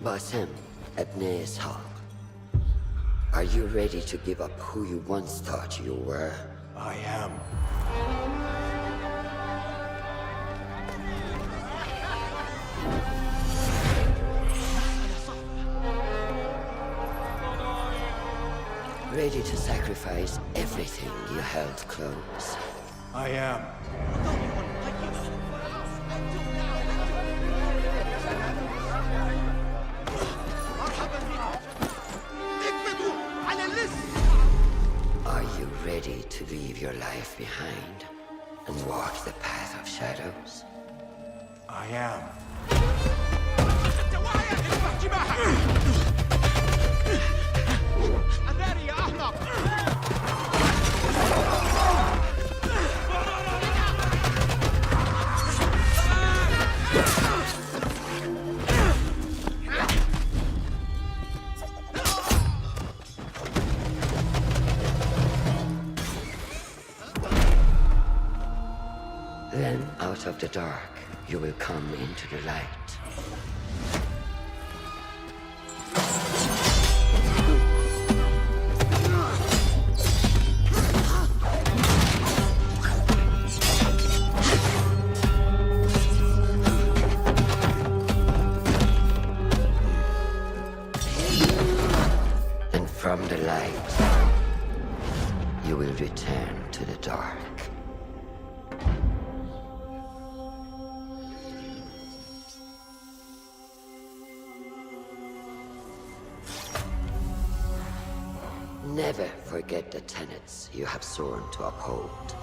Basim, Ebne Ishaq. Are you ready to give up who you once thought you were? I am. Ready to sacrifice everything you held close? I am. Are you ready to leave your life behind and walk the path of shadows? I am. Then, out of the dark, you will come into the light. And from the light, you will return to the dark. Never forget the tenets you have sworn to uphold.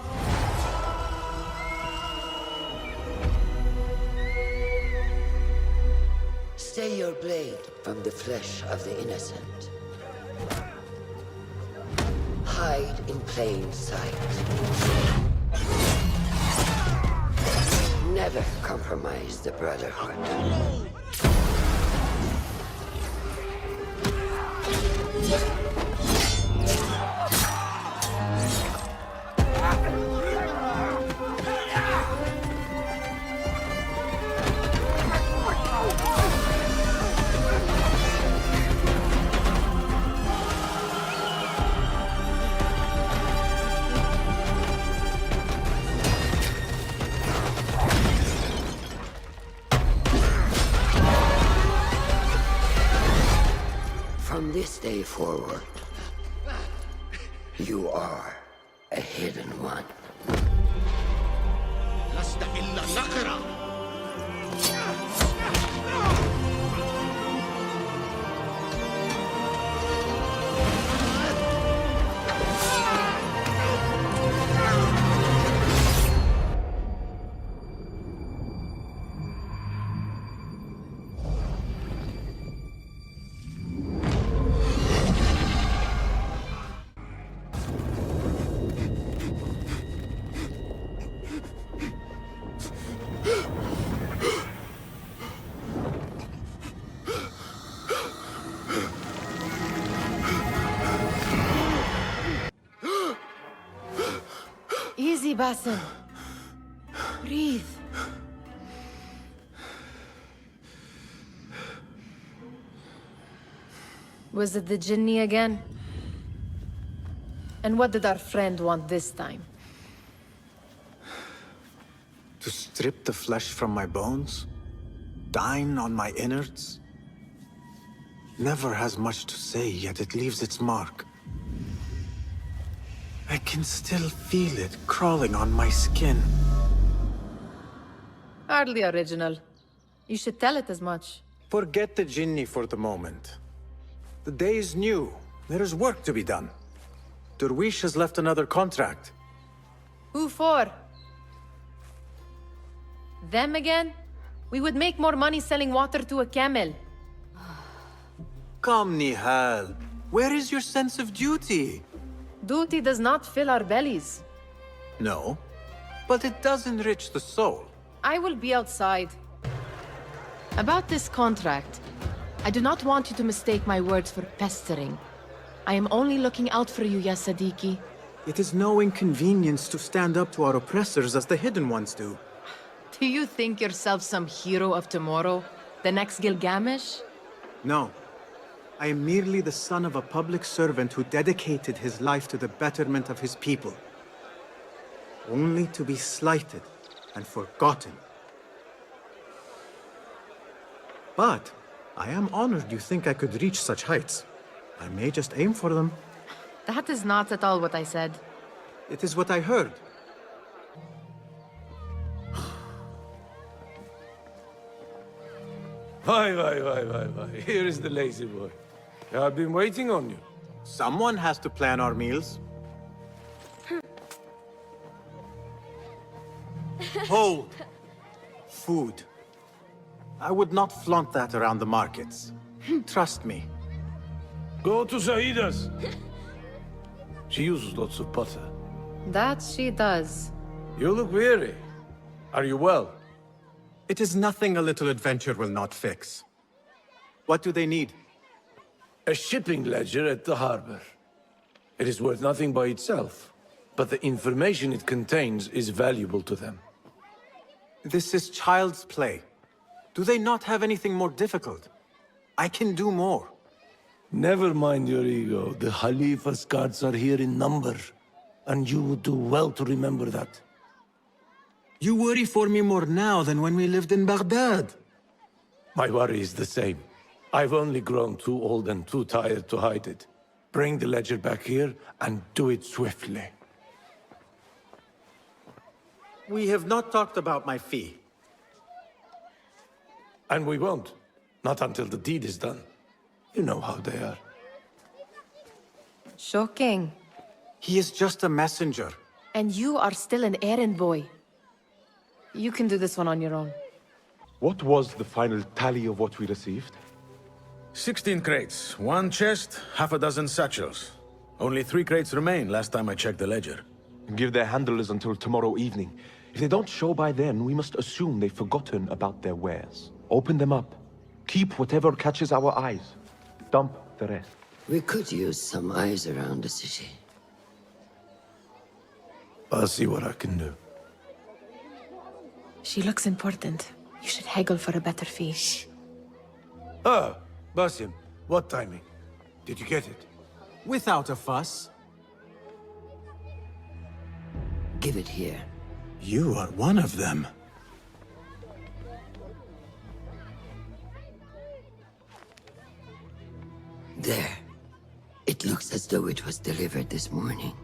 Stay your blade from the flesh of the innocent. Hide in plain sight. Never compromise the Brotherhood. From this day forward, you are a hidden one. لست إلا نقرة. Easy, Basim. Breathe. Was it the Jinni again? And what did our friend want this time? To strip the flesh from my bones? Dine on my innards? Never has much to say, yet it leaves its mark. I can still feel it crawling on my skin. Hardly original. You should tell it as much. Forget the Jinni for the moment. The day is new. There is work to be done. Derwish has left another contract. Who for? Them again? We would make more money selling water to a camel. Come, Nihal. Where is your sense of duty? Duty does not fill our bellies. No, but it does enrich the soul. I will be outside. About this contract, I do not want you to mistake my words for pestering. I am only looking out for you, Ya Sadiki. It is no inconvenience to stand up to our oppressors as the Hidden Ones do. Do you think yourself some hero of tomorrow? The next Gilgamesh? No. I am merely the son of a public servant who dedicated his life to the betterment of his people. Only to be slighted and forgotten. But I am honored you think I could reach such heights. I may just aim for them. That is not at all what I said. It is what I heard. Why. Here is the lazy boy. I've been waiting on you. Someone has to plan our meals. Hold! Food. I would not flaunt that around the markets. Trust me. Go to Saida's. She uses lots of butter. That she does. You look weary. Are you well? It is nothing a little adventure will not fix. What do they need? A shipping ledger at the harbor. It is worth nothing by itself, but the information it contains is valuable to them. This is child's play. Do they not have anything more difficult? I can do more. Never mind your ego. The Khalifa's guards are here in number, and you would do well to remember that. You worry for me more now than when we lived in Baghdad. My worry is the same. I've only grown too old and too tired to hide it. Bring the ledger back here, and do it swiftly. We have not talked about my fee. And we won't. Not until the deed is done. You know how they are. Shocking. He is just a messenger. And you are still an errand boy. You can do this one on your own. What was the final tally of what we received? 16 crates, 1 chest, half a dozen satchels. Only 3 crates remain last time I checked the ledger. Give their handlers until tomorrow evening. If they don't show by then, we must assume they've forgotten about their wares. Open them up. Keep whatever catches our eyes. Dump the rest. We could use some eyes around the city. I'll see what I can do. She looks important. You should haggle for a better fee. Ah, Basim, what timing? Did you get it? Without a fuss. Give it here. You are one of them. There. It looks as though it was delivered this morning.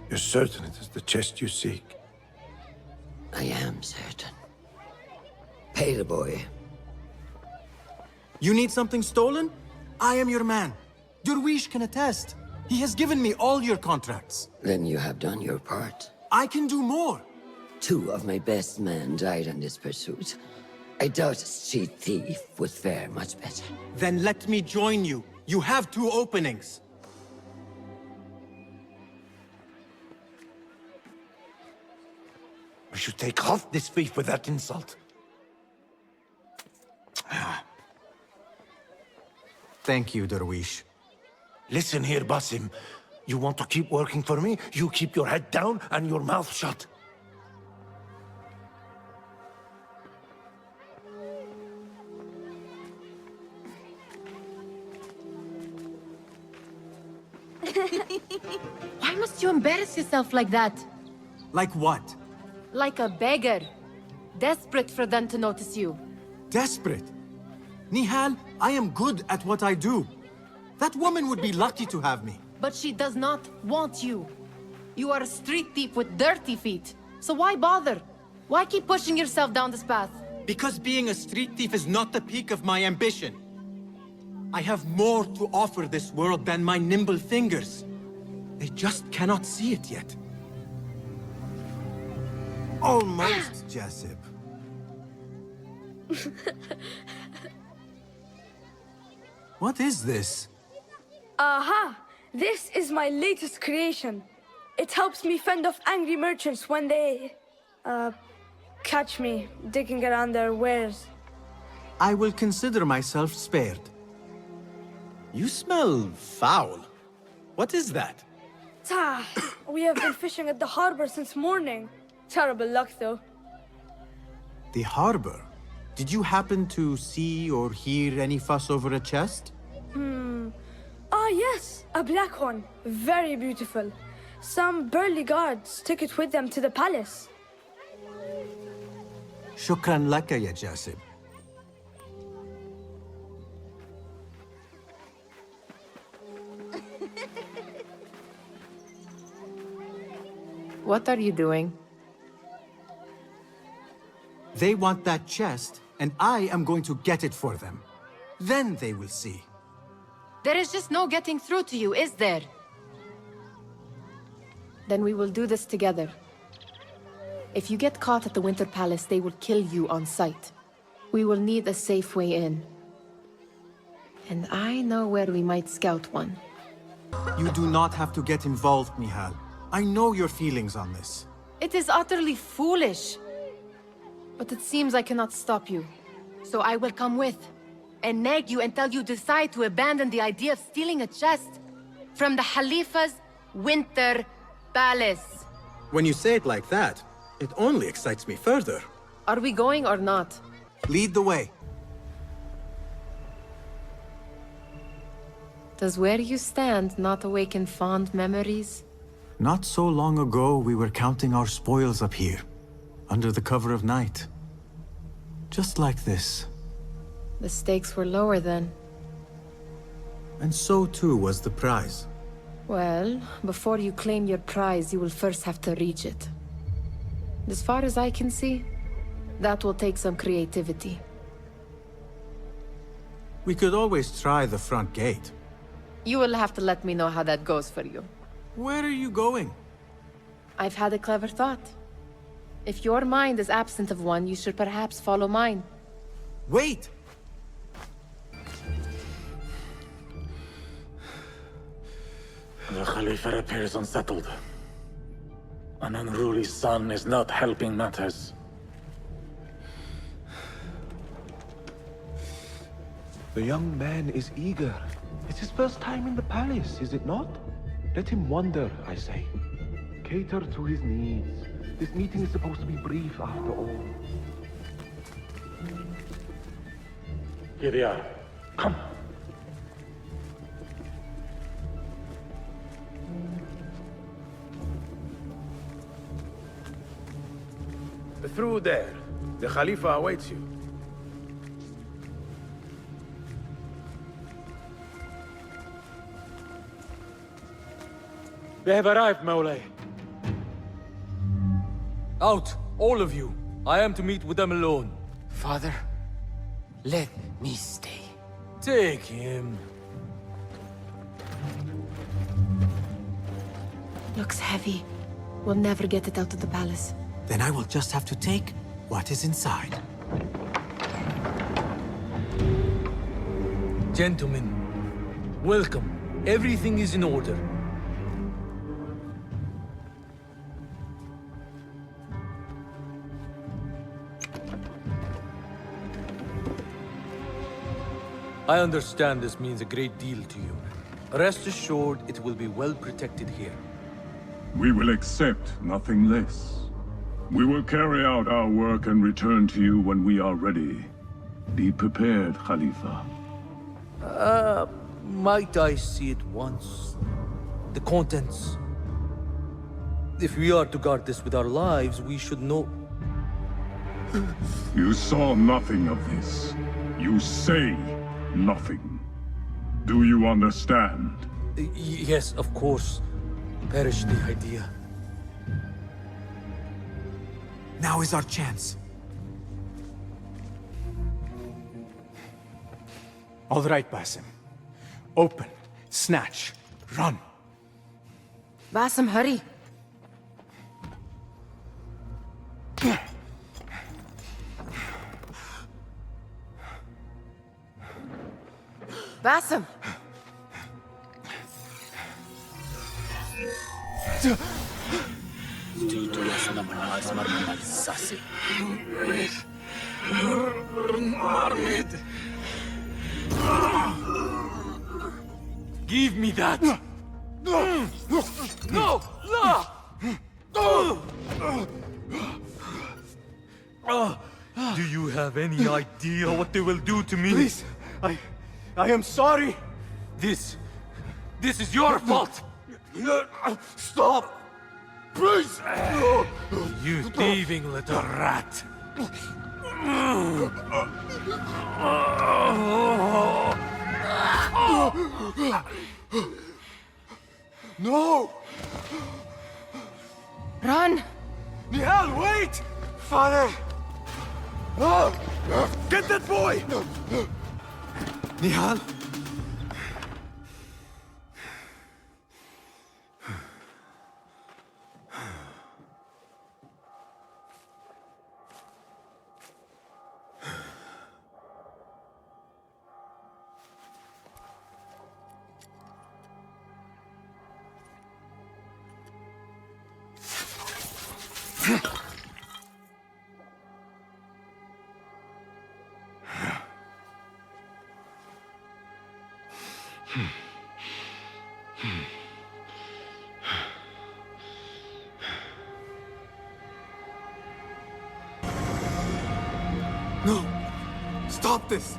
You're certain it is the chest you seek? I am certain. Pay the boy. You need something stolen? I am your man. Durwish can attest. He has given me all your contracts. Then you have done your part. I can do more. 2 of my best men died in this pursuit. I doubt a street thief would fare much better. Then let me join you. You have 2 openings. We should take half this thief with that insult. Thank you, Durwish. Listen here, Basim. You want to keep working for me? You keep your head down and your mouth shut. Why must you embarrass yourself like that? Like what? Like a beggar. Desperate for them to notice you. Desperate? Nihal, I am good at what I do. That woman would be lucky to have me. But she does not want you. You are a street thief with dirty feet. So why bother? Why keep pushing yourself down this path? Because being a street thief is not the peak of my ambition. I have more to offer this world than my nimble fingers. They just cannot see it yet. Almost, Jessup. What is this? Aha! This is my latest creation. It helps me fend off angry merchants when they... catch me digging around their wares. I will consider myself spared. You smell foul. What is that? Tah! We have been fishing at the harbor since morning. Terrible luck, though. The harbor? Did you happen to see or hear any fuss over a chest? Ah, yes, a black one. Very beautiful. Some burly guards took it with them to the palace. Shukran laka, ya Jasib. What are you doing? They want that chest, and I am going to get it for them. Then they will see. There is just no getting through to you, is there? Then we will do this together. If you get caught at the Winter Palace, they will kill you on sight. We will need a safe way in. And I know where we might scout one. You do not have to get involved, Mihal. I know your feelings on this. It is utterly foolish. But it seems I cannot stop you. So I will come with, and nag you until you decide to abandon the idea of stealing a chest from the Khalifa's Winter Palace. When you say it like that, it only excites me further. Are we going or not? Lead the way. Does where you stand not awaken fond memories? Not so long ago, we were counting our spoils up here, under the cover of night. Just like this. The stakes were lower then. And so too was the prize. Well, before you claim your prize, you will first have to reach it. As far as I can see, that will take some creativity. We could always try the front gate. You will have to let me know how that goes for you. Where are you going? I've had a clever thought. If your mind is absent of one, you should perhaps follow mine. Wait! The Khalifa appears unsettled. An unruly son is not helping matters. The young man is eager. It's his first time in the palace, is it not? Let him wander, I say. Cater to his needs. This meeting is supposed to be brief after all. Here they are. Come. Through there. The Khalifa awaits you. They have arrived, Mawlay. Out, all of you. I am to meet with them alone. Father, let me stay. Take him. Looks heavy. We'll never get it out of the palace. Then I will just have to take what is inside. Gentlemen, welcome. Everything is in order. I understand this means a great deal to you. Rest assured, it will be well protected here. We will accept nothing less. We will carry out our work and return to you when we are ready. Be prepared, Khalifa. Might I see it once? The contents. If we are to guard this with our lives, we should know... You saw nothing of this. You say nothing. Do you understand? Yes, of course. Perish the idea. Now is our chance. All right, Basim. Open, snatch, run. Basim, hurry. Basim! Give me that! No! No! Do you have any idea what they will do to me? Please, I am sorry. This is your fault! Stop! Please! You thieving little rat! No! Run! Nihal, wait! Father! Get that boy! Nihal? No! Stop this!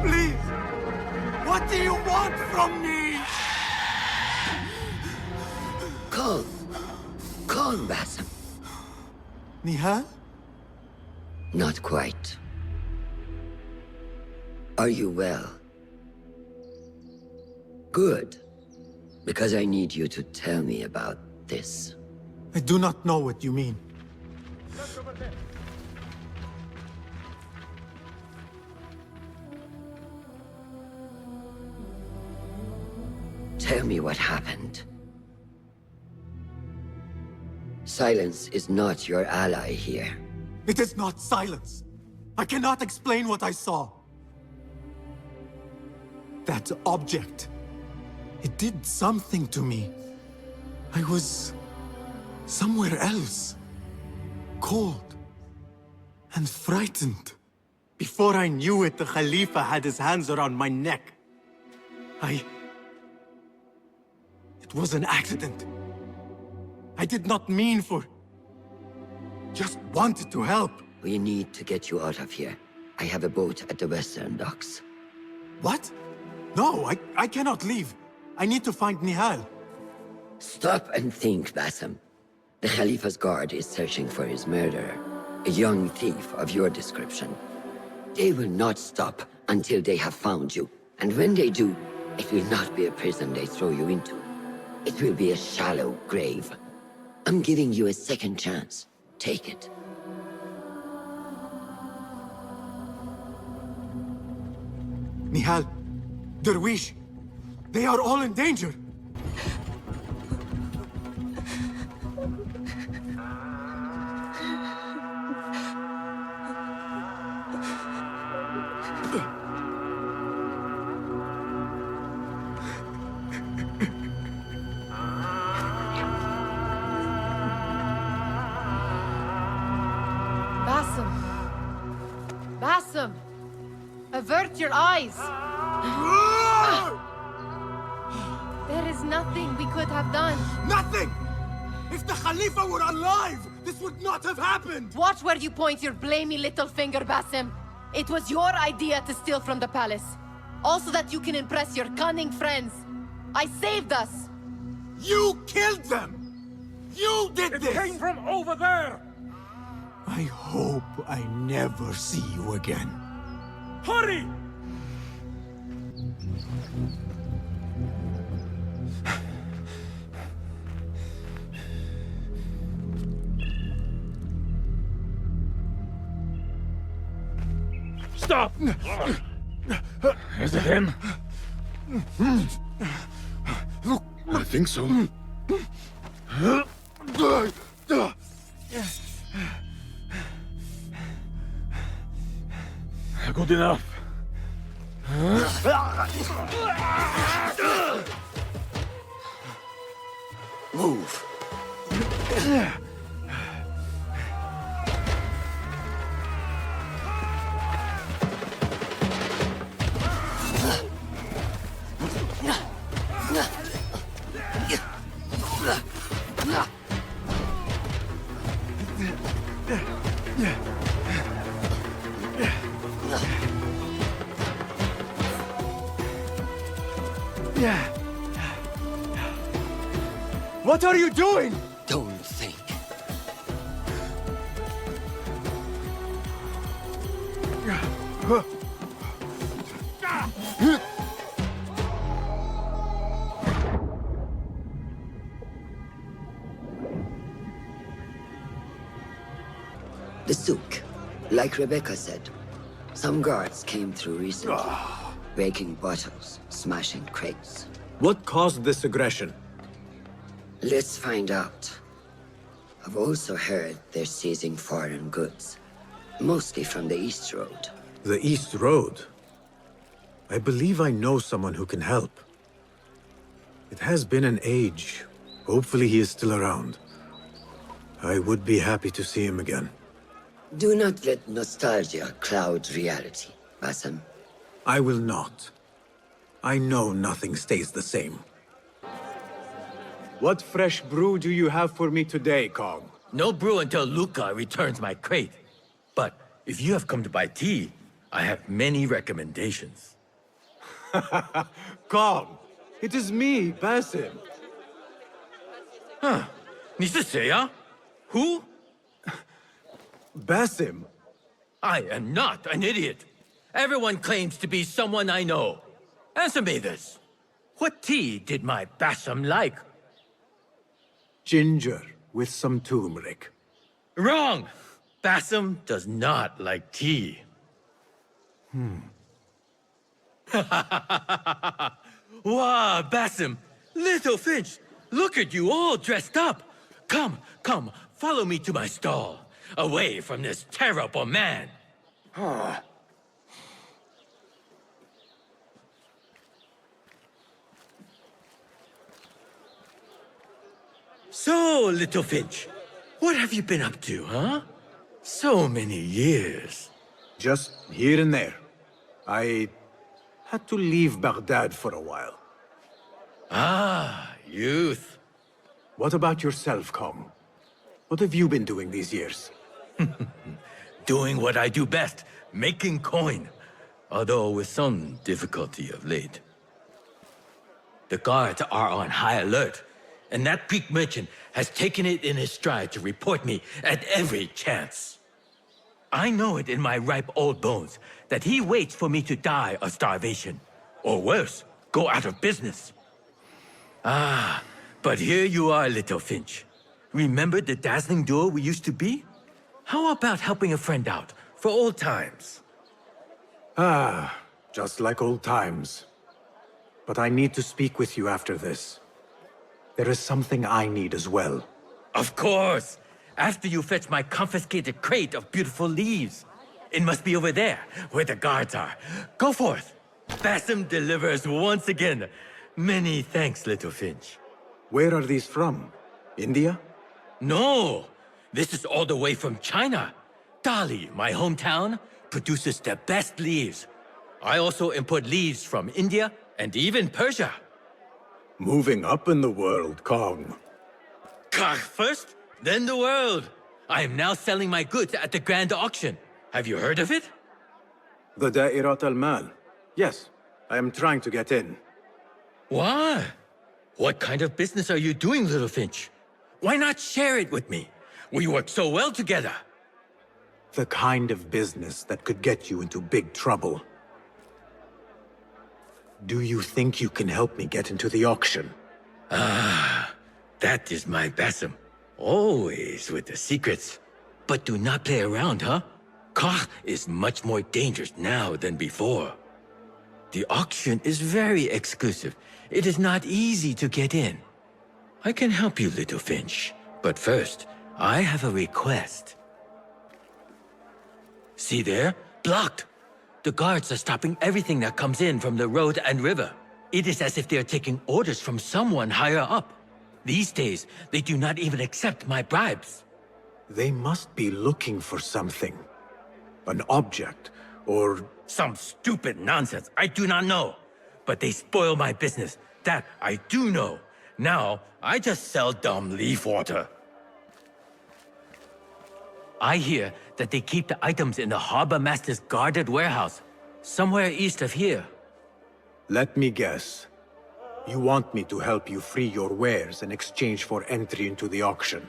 Please! What do you want from me? Calm. Calm, Basim. Nihal? Not quite. Are you well? Good. Because I need you to tell me about this. I do not know what you mean. Tell me what happened. Silence is not your ally here. It is not silence. I cannot explain what I saw. That object. It did something to me. I was somewhere else. Cold. And frightened. Before I knew it, the Khalifa had his hands around my neck. It was an accident. I did not mean for... Just wanted to help. We need to get you out of here. I have a boat at the western docks. What? No, I cannot leave. I need to find Nihal. Stop and think, Basim. The Khalifa's guard is searching for his murderer. A young thief of your description. They will not stop until they have found you. And when they do, it will not be a prison they throw you into. It will be a shallow grave. I'm giving you a second chance. Take it. Nihal, Derwish, they are all in danger. Basim! Basim! Avert your eyes! There is nothing we could have done. Nothing! If the Khalifa were alive, this would not have happened! Watch where you point your blamey little finger, Basim. It was your idea to steal from the palace. Also that you can impress your cunning friends. I saved us! You killed them! You did this! It came from over there! I hope I never see you again. Hurry! Stop! Is it him? I think so. Good enough. Move. What are you doing? Don't think. The souk. Like Rebecca said, some guards came through recently, breaking bottles, smashing crates. What caused this aggression? Let's find out. I've also heard they're seizing foreign goods, mostly from the East Road. The East Road? I believe I know someone who can help. It has been an age. Hopefully he is still around. I would be happy to see him again. Do not let nostalgia cloud reality, Basim. I will not. I know nothing stays the same. What fresh brew do you have for me today, Karkh? No brew until Luca returns my crate. But if you have come to buy tea, I have many recommendations. Karkh, it is me, Basim. Huh? 你是谁啊? Who? Basim? I am not an idiot. Everyone claims to be someone I know. Answer me this. What tea did my Basim like? Ginger with some turmeric. Wrong! Basim does not like tea. Wow, Basim! Little Finch! Look at you all dressed up! Come, come, follow me to my stall. Away from this terrible man. So, Little Finch, what have you been up to, huh? So many years. Just here and there. I had to leave Baghdad for a while. Ah, youth. What about yourself, Karkh? What have you been doing these years? Doing what I do best, making coin. Although with some difficulty of late. The guards are on high alert, and that Greek merchant has taken it in his stride to report me at every chance. I know it in my ripe old bones that he waits for me to die of starvation, or worse, go out of business. Ah, but here you are, Little Finch. Remember the dazzling duo we used to be? How about helping a friend out, for old times? Just like old times. But I need to speak with you after this. There is something I need as well. Of course! After you fetch my confiscated crate of beautiful leaves. It must be over there, where the guards are. Go forth! Basim delivers once again. Many thanks, Little Finch. Where are these from? India? No! This is all the way from China. Dali, my hometown, produces the best leaves. I also import leaves from India and even Persia. Moving up in the world, Karkh. Karkh first, then the world. I am now selling my goods at the grand auction. Have you heard of it? The Da'irat al-Mal. Yes, I am trying to get in. Why? What kind of business are you doing, Little Finch? Why not share it with me? We work so well together. The kind of business that could get you into big trouble. Do you think you can help me get into the auction? Ah, that is my Basim. Always with the secrets. But do not play around, huh? Karkh is much more dangerous now than before. The auction is very exclusive. It is not easy to get in. I can help you, Little Finch. But first, I have a request. See there? Blocked. The guards are stopping everything that comes in from the road and river. It is as if they are taking orders from someone higher up. These days, they do not even accept my bribes. They must be looking for something. An object, or... Some stupid nonsense, I do not know. But they spoil my business, that I do know. Now, I just sell dumb leaf water. I hear that they keep the items in the harbor master's guarded warehouse, somewhere east of here. Let me guess. You want me to help you free your wares in exchange for entry into the auction.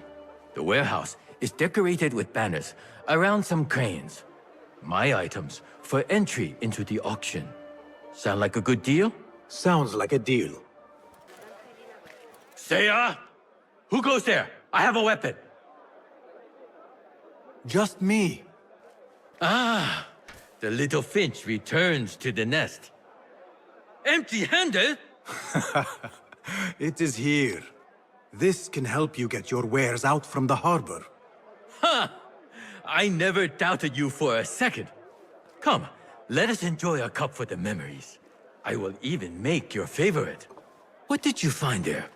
The warehouse is decorated with banners around some cranes. My items for entry into the auction. Sound like a good deal? Sounds like a deal. Seiya! Who goes there? I have a weapon. Just me. Ah, the little finch returns to the nest. Empty-handed? It is here. This can help you get your wares out from the harbor. Ha! I never doubted you for a second. Come, let us enjoy a cup for the memories. I will even make your favorite. What did you find there?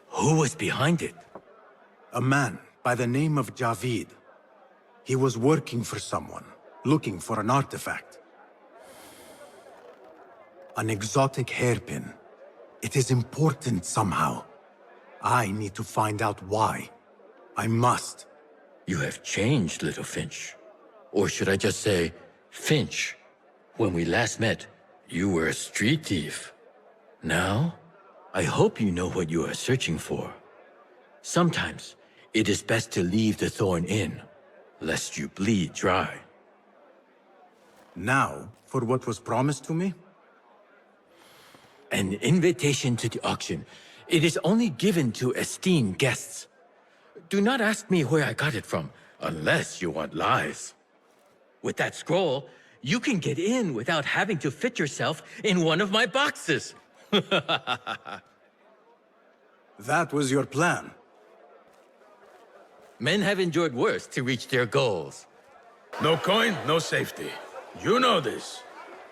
Who was behind it? A man by the name of Javid. He was working for someone, looking for an artifact. An exotic hairpin. It is important somehow. I need to find out why. I must. You have changed, little Finch. Or should I just say, Finch? When we last met, you were a street thief. Now, I hope you know what you are searching for. Sometimes, it is best to leave the thorn in, lest you bleed dry. Now, for what was promised to me? An invitation to the auction. It is only given to esteemed guests. Do not ask me where I got it from, unless you want lies. With that scroll, you can get in without having to fit yourself in one of my boxes. That was your plan. Men have endured worse to reach their goals. No coin, no safety. You know this.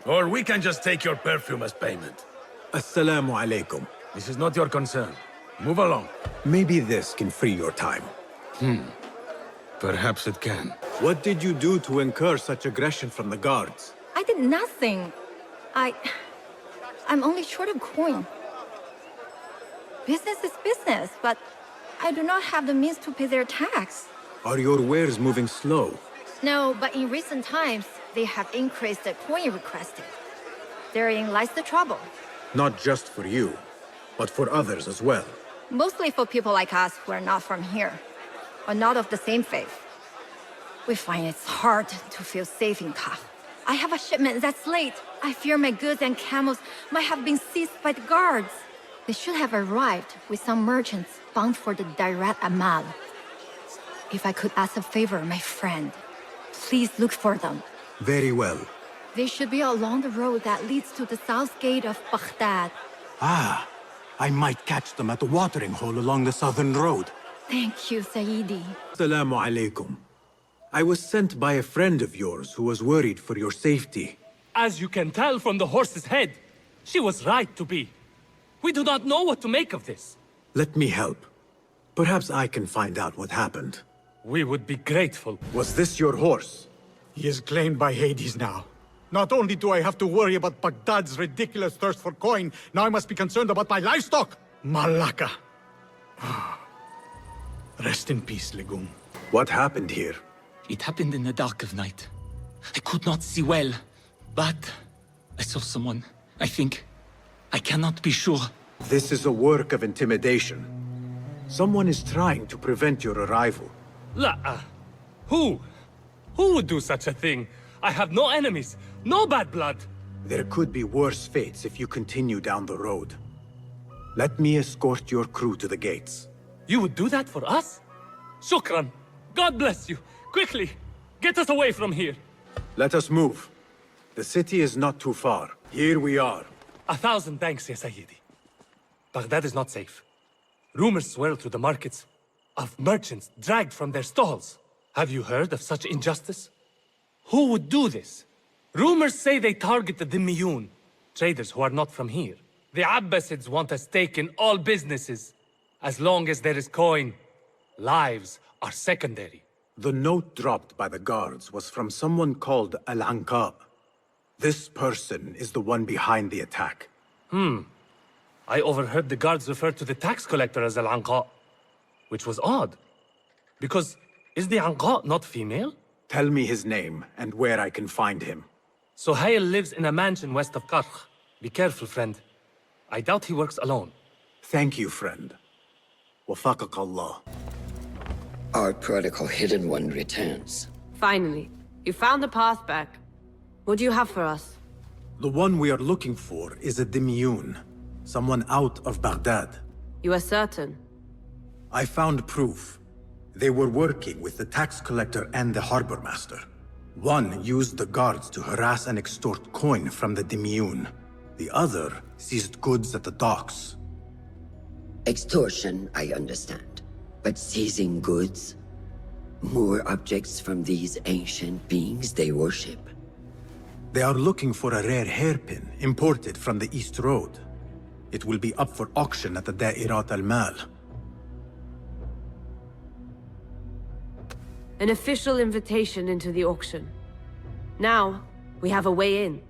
Or we can just take your perfume as payment. Assalamu alaikum. This is not your concern. Move along. Maybe this can free your time. Perhaps it can. What did you do to incur such aggression from the guards? I did nothing. I'm only short of coin. Business is business, but I do not have the means to pay their tax. Are your wares moving slow? No, but in recent times, they have increased the coin requested. Therein lies the trouble. Not just for you, but for others as well. Mostly for people like us who are not from here, or not of the same faith. We find it's hard to feel safe in Karkh. I have a shipment that's late. I fear my goods and camels might have been seized by the guards. They should have arrived with some merchants bound for the direct Amal. If I could ask a favor, my friend, please look for them. Very well. They should be along the road that leads to the south gate of Baghdad. Ah, I might catch them at the watering hole along the southern road. Thank you, Sayyidi. Assalamu alaikum. I was sent by a friend of yours who was worried for your safety. As you can tell from the horse's head, she was right to be. We do not know what to make of this. Let me help. Perhaps I can find out what happened. We would be grateful. Was this your horse? He is claimed by Hades now. Not only do I have to worry about Baghdad's ridiculous thirst for coin, now I must be concerned about my livestock! Malaka! Rest in peace, Legume. What happened here? It happened in the dark of night. I could not see well, but I saw someone. I think. I cannot be sure. This is a work of intimidation. Someone is trying to prevent your arrival. Who? Who would do such a thing? I have no enemies, no bad blood. There could be worse fates if you continue down the road. Let me escort your crew to the gates. You would do that for us? Shukran. God bless you. Quickly, get us away from here. Let us move. The city is not too far. Here we are. 1,000 thanks, Ya Sayyidi. Baghdad is not safe. Rumors swirl through the markets of merchants dragged from their stalls. Have you heard of such injustice? Who would do this? Rumors say they target the Dhimmiyun, traders who are not from here. The Abbasids want a stake in all businesses. As long as there is coin, lives are secondary. The note dropped by the guards was from someone called Al-Anqab. This person is the one behind the attack. I overheard the guards refer to the tax collector as Al-Anqa, which was odd. Because, is the Anqa not female? Tell me his name and where I can find him. Suhail lives in a mansion west of Karkh. Be careful, friend. I doubt he works alone. Thank you, friend. Wafaqak Allah. Our prodigal hidden one returns. Finally, you found the path back. What do you have for us? The one we are looking for is a Dimyun, someone out of Baghdad. You are certain? I found proof. They were working with the tax collector and the harbor master. One used the guards to harass and extort coin from the Dimyun. The other seized goods at the docks. Extortion, I understand. But seizing goods? More objects from these ancient beings they worship? They are looking for a rare hairpin imported from the East Road. It will be up for auction at the Da'irat al-Mal. An official invitation into the auction. Now, we have a way in.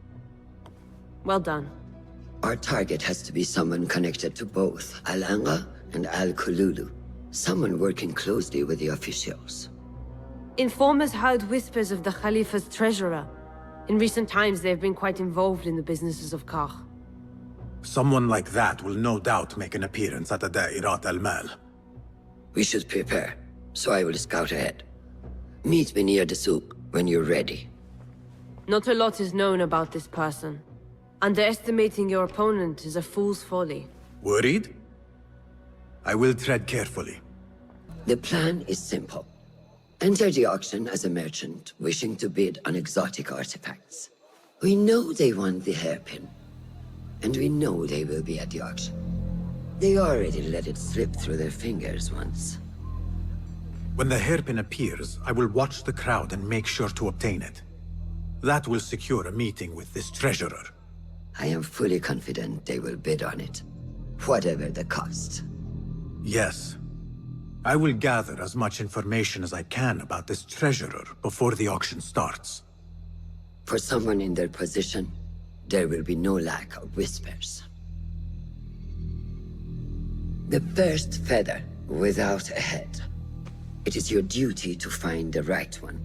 Well done. Our target has to be someone connected to both Al-Anga and Al-Kululu. Someone working closely with the officials. Informers heard whispers of the Khalifa's treasurer. In recent times, they have been quite involved in the businesses of Karkh. Someone like that will no doubt make an appearance at the Da'irat al-Mal. We should prepare, so I will scout ahead. Meet me near the souk when you're ready. Not a lot is known about this person. Underestimating your opponent is a fool's folly. Worried? I will tread carefully. The plan is simple. Enter the auction as a merchant wishing to bid on exotic artifacts. We know they want the hairpin, and we know they will be at the auction. They already let it slip through their fingers once. When the hairpin appears, I will watch the crowd and make sure to obtain it. That will secure a meeting with this treasurer. I am fully confident they will bid on it, whatever the cost. Yes. I will gather as much information as I can about this treasurer before the auction starts. For someone in their position, there will be no lack of whispers. The first feather without a head. It is your duty to find the right one.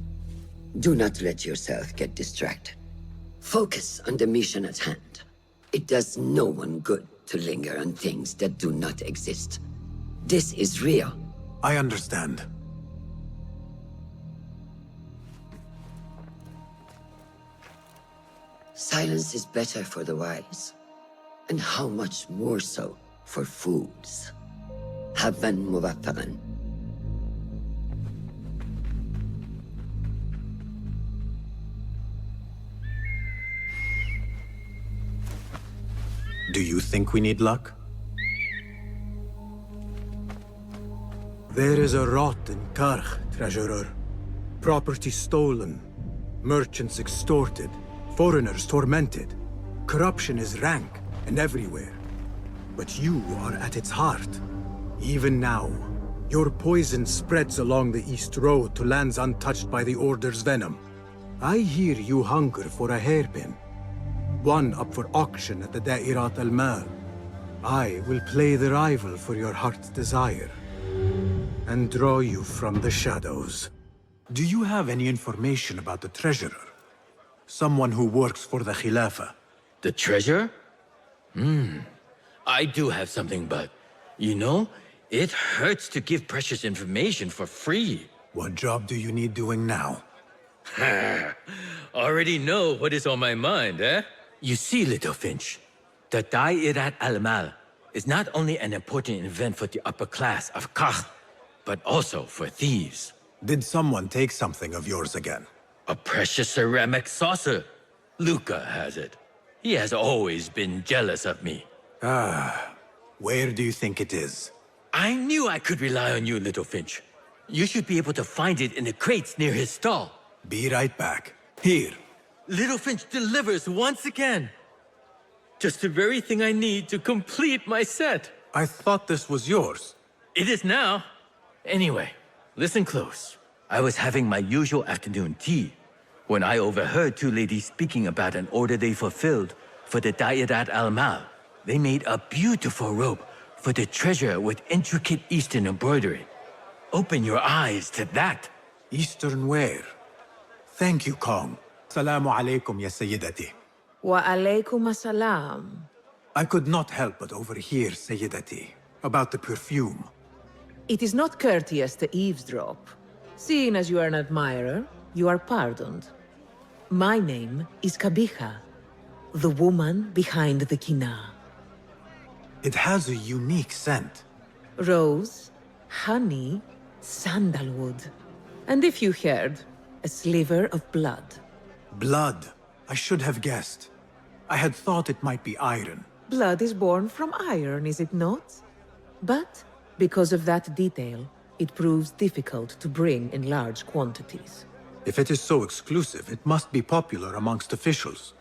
Do not let yourself get distracted. Focus on the mission at hand. It does no one good to linger on things that do not exist. This is real. I understand. Silence is better for the wise. And how much more so for fools. Habban muwaffaqan. Do you think we need luck? There is a rot in Karkh, treasurer. Property stolen, merchants extorted, foreigners tormented. Corruption is rank and everywhere. But you are at its heart. Even now, your poison spreads along the East Road to lands untouched by the Order's venom. I hear you hunger for a hairpin. One up for auction at the Da'irat al-Mal. I will play the rival for your heart's desire and draw you from the shadows. Do you have any information about the treasurer? Someone who works for the Khilafah. The treasure? I do have something, but you know, it hurts to give precious information for free. What job do you need doing now? Already know what is on my mind, eh? You see, little Finch, the Da'irat al-Mal is not only an important event for the upper class of Karkh, but also for thieves. Did someone take something of yours again? A precious ceramic saucer. Luca has it. He has always been jealous of me. Where do you think it is? I knew I could rely on you, little Finch. You should be able to find it in the crates near his stall. Be right back. Here. Little Finch delivers once again. Just the very thing I need to complete my set. I thought this was yours. It is now. Anyway, listen close. I was having my usual afternoon tea when I overheard two ladies speaking about an order they fulfilled for the Da'irat al-Mal. They made a beautiful robe for the treasure with intricate Eastern embroidery. Open your eyes to that. Eastern wear. Thank you, Kong. Salamu alaikum, ya Sayyidati. Wa alaykum assalam. I could not help but overhear, Sayyidati, about the perfume. It is not courteous to eavesdrop. Seeing as you are an admirer, you are pardoned. My name is Kabiha, the woman behind the kina. It has a unique scent. Rose, honey, sandalwood. And if you heard, a sliver of blood. Blood. I should have guessed. I had thought it might be iron. Blood is born from iron, is it not? But, because of that detail, it proves difficult to bring in large quantities. If it is so exclusive, it must be popular amongst officials.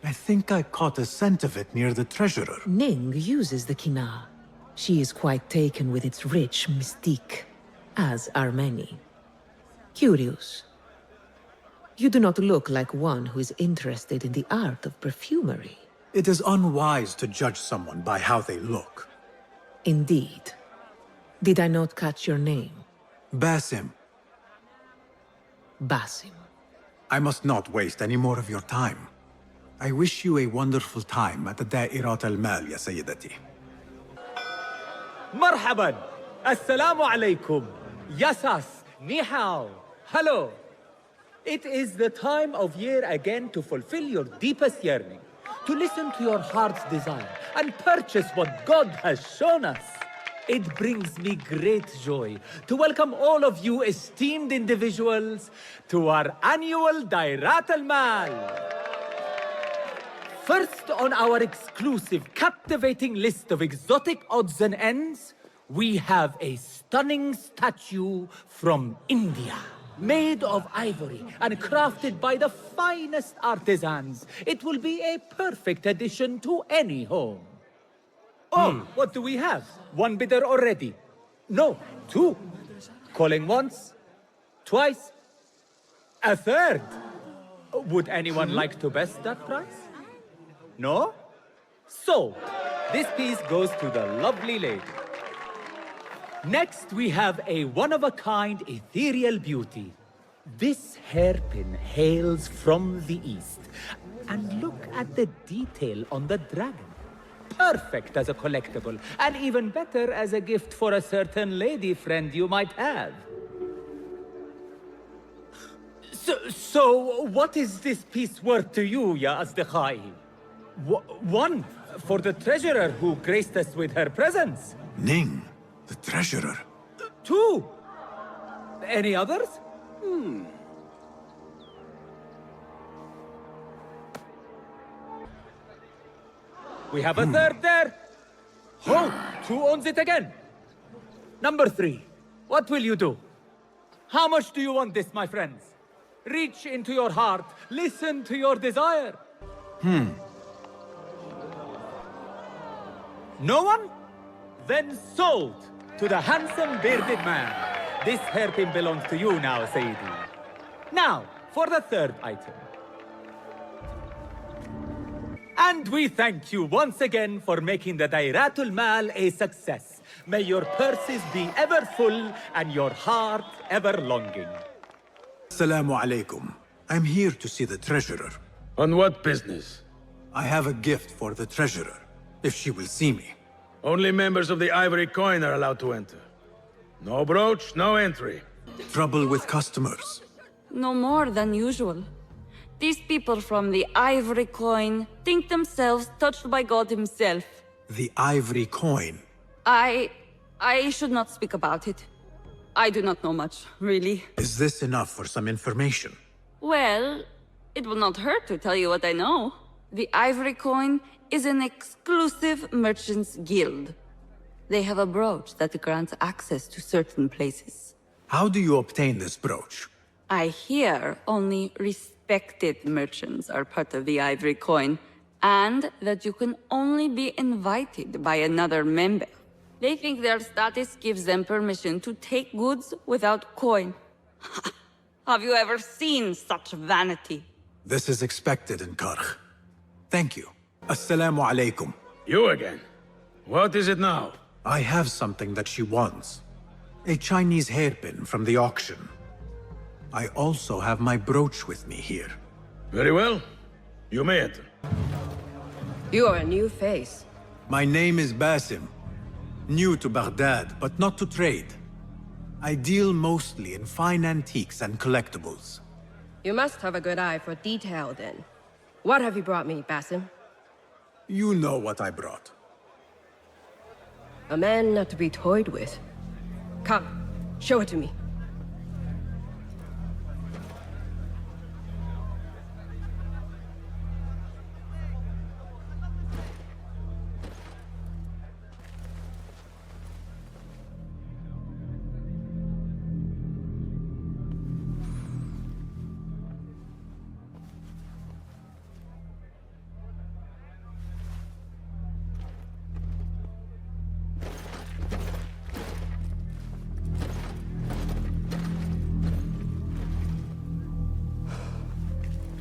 I think I caught a scent of it near the treasurer. Ning uses the kina. She is quite taken with its rich mystique, as are many. Curious. You do not look like one who is interested in the art of perfumery. It is unwise to judge someone by how they look. Indeed. Did I not catch your name? Basim. Basim. I must not waste any more of your time. I wish you a wonderful time at the Da'irat al-Mal, ya Sayyidati. Marhaban! Assalamu alaikum! Yasas! Ni hao! Hello! It is the time of year again to fulfill your deepest yearning, to listen to your heart's desire, and purchase what God has shown us. It brings me great joy to welcome all of you esteemed individuals to our annual Dairat al-Mal. First on our exclusive, captivating list of exotic odds and ends, we have a stunning statue from India. Made of ivory and crafted by the finest artisans, it will be a perfect addition to any home. Oh, what do we have? One bidder already? No, two. Calling once, twice, a third. Would anyone like to best that price? No? So, this piece goes to the lovely lady. Next, we have a one-of-a-kind ethereal beauty. This hairpin hails from the east. And look at the detail on the dragon. Perfect as a collectible, and even better as a gift for a certain lady friend you might have. So what is this piece worth to you, Ya Asdiqai? One, for the treasurer who graced us with her presence. Ning, the treasurer. Two. Any others? We have a third there. Oh, who owns it again? Number three, what will you do? How much do you want this, my friends? Reach into your heart, listen to your desire. No one? Then sold to the handsome bearded man. This hairpin belongs to you now, Sayyidi. Now, for the third item. And we thank you once again for making the Dairatul Mal a success. May your purses be ever full and your heart ever longing. Assalamu alaikum. I'm here to see the treasurer. On what business? I have a gift for the treasurer, if she will see me. Only members of the Ivory Coin are allowed to enter. No brooch, no entry. Trouble with customers. No more than usual. These people from the Ivory Coin think themselves touched by God himself. The Ivory Coin? I should not speak about it. I do not know much, really. Is this enough for some information? Well, it will not hurt to tell you what I know. The Ivory Coin is an exclusive merchants' guild. They have a brooch that grants access to certain places. How do you obtain this brooch? I hear only respected merchants are part of the Ivory Coin, and that you can only be invited by another member. They think their status gives them permission to take goods without coin. Have you ever seen such vanity? This is expected in Karkh. Thank you. Assalamu alaikum. You again? What is it now? I have something that she wants. A Chinese hairpin from the auction. I also have my brooch with me here. Very well. You may enter. You are a new face. My name is Basim. New to Baghdad, but not to trade. I deal mostly in fine antiques and collectibles. You must have a good eye for detail, then. What have you brought me, Basim? You know what I brought. A man not to be toyed with. Come, show it to me.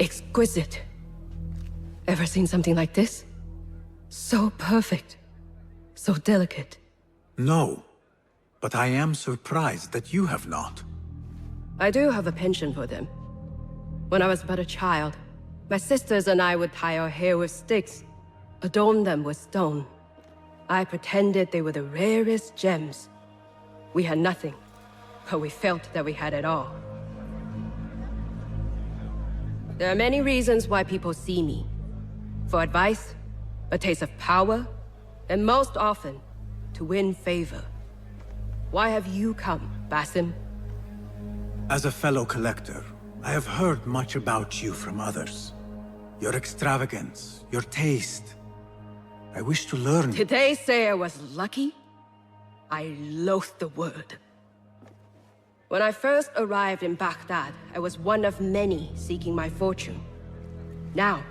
Exquisite. Ever seen something like this? So perfect. So delicate. No, but I am surprised that you have not. I do have a penchant for them. When I was but a child, my sisters and I would tie our hair with sticks, adorn them with stone. I pretended they were the rarest gems. We had nothing, but we felt that we had it all. There are many reasons why people see me. For advice, a taste of power, and most often, to win favor. Why have you come, Basim? As a fellow collector, I have heard much about you from others. Your extravagance, your taste. I wish to learn. Did they say I was lucky? I loathe the word. When I first arrived in Baghdad, I was one of many seeking my fortune. Now,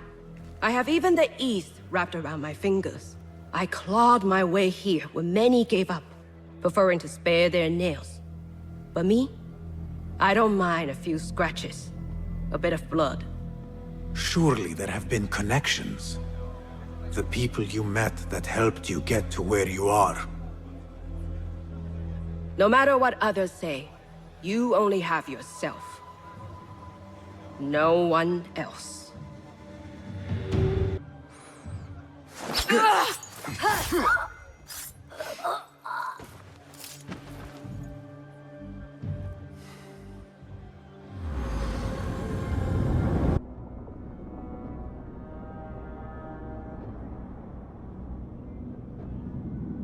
I have even the East wrapped around my fingers. I clawed my way here when many gave up, preferring to spare their nails. But me? I don't mind a few scratches, a bit of blood. Surely there have been connections. The people you met that helped you get to where you are. No matter what others say, you only have yourself. No one else.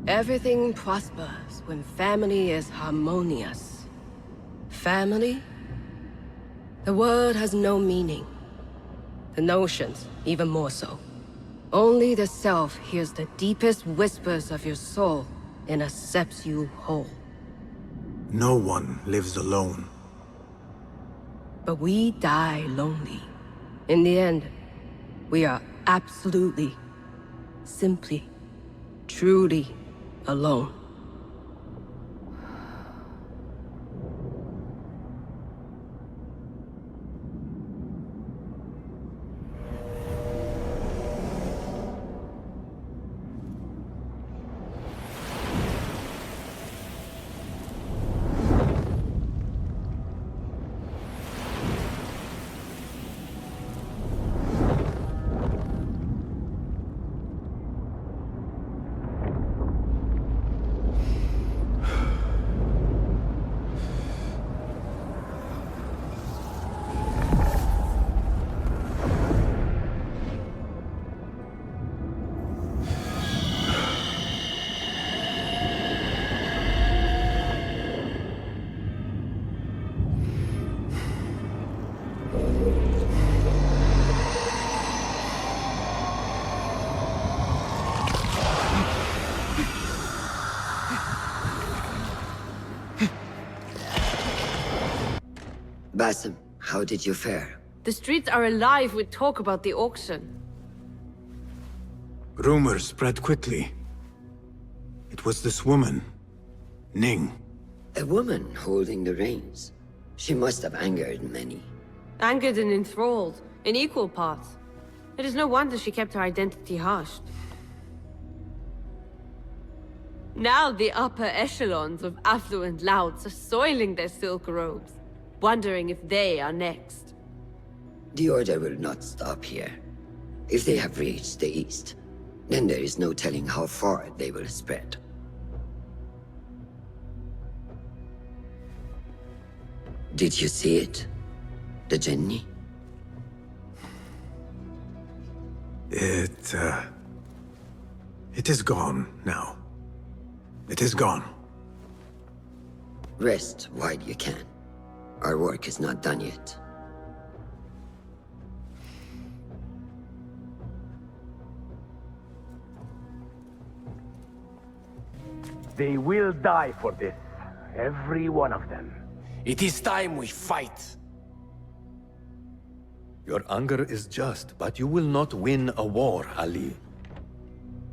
Everything prospers when family is harmonious. Family? The word has no meaning. The notions, even more so. Only the self hears the deepest whispers of your soul and accepts you whole. No one lives alone. But we die lonely. In the end, we are absolutely, simply, truly alone. Basim, how did you fare? The streets are alive with talk about the auction. Rumors spread quickly. It was this woman, Ning. A woman holding the reins. She must have angered many. Angered and enthralled, in equal parts. It is no wonder she kept her identity hushed. Now the upper echelons of affluent louts are soiling their silk robes, wondering if they are next. The Order will not stop here. If they have reached the East, Then there is no telling how far they will spread. Did you see it? The Jinni? It is gone now. It is gone. Rest while you can. Our work is not done yet. They will die for this. Every one of them. It is time we fight. Your anger is just, but you will not win a war, Ali.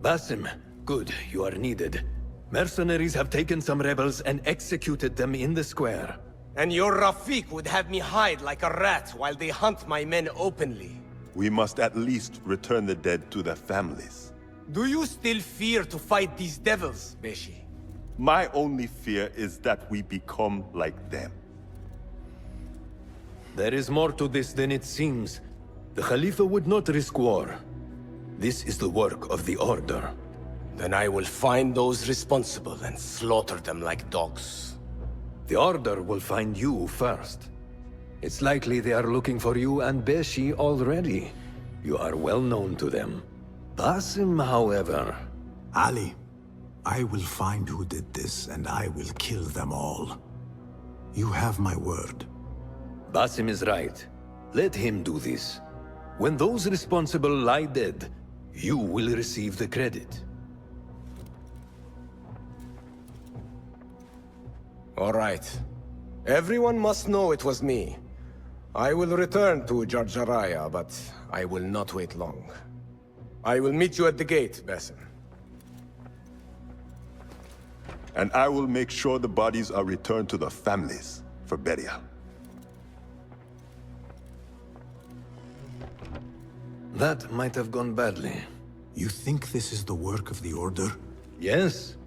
Basim, good, you are needed. Mercenaries have taken some rebels and executed them in the square. And your Rafik would have me hide like a rat while they hunt my men openly. We must at least return the dead to their families. Do you still fear to fight these devils, Beshi? My only fear is that we become like them. There is more to this than it seems. The Khalifa would not risk war. This is the work of the Order. Then I will find those responsible and slaughter them like dogs. The Order will find you first. It's likely they are looking for you and Beshi already. You are well known to them. Basim, however... Ali, I will find who did this, and I will kill them all. You have my word. Basim is right. Let him do this. When those responsible lie dead, you will receive the credit. All right. Everyone must know it was me. I will return to Jarjaraya, but I will not wait long. I will meet you at the gate, Basim. And I will make sure the bodies are returned to the families for burial. That might have gone badly. You think this is the work of the Order? Yes.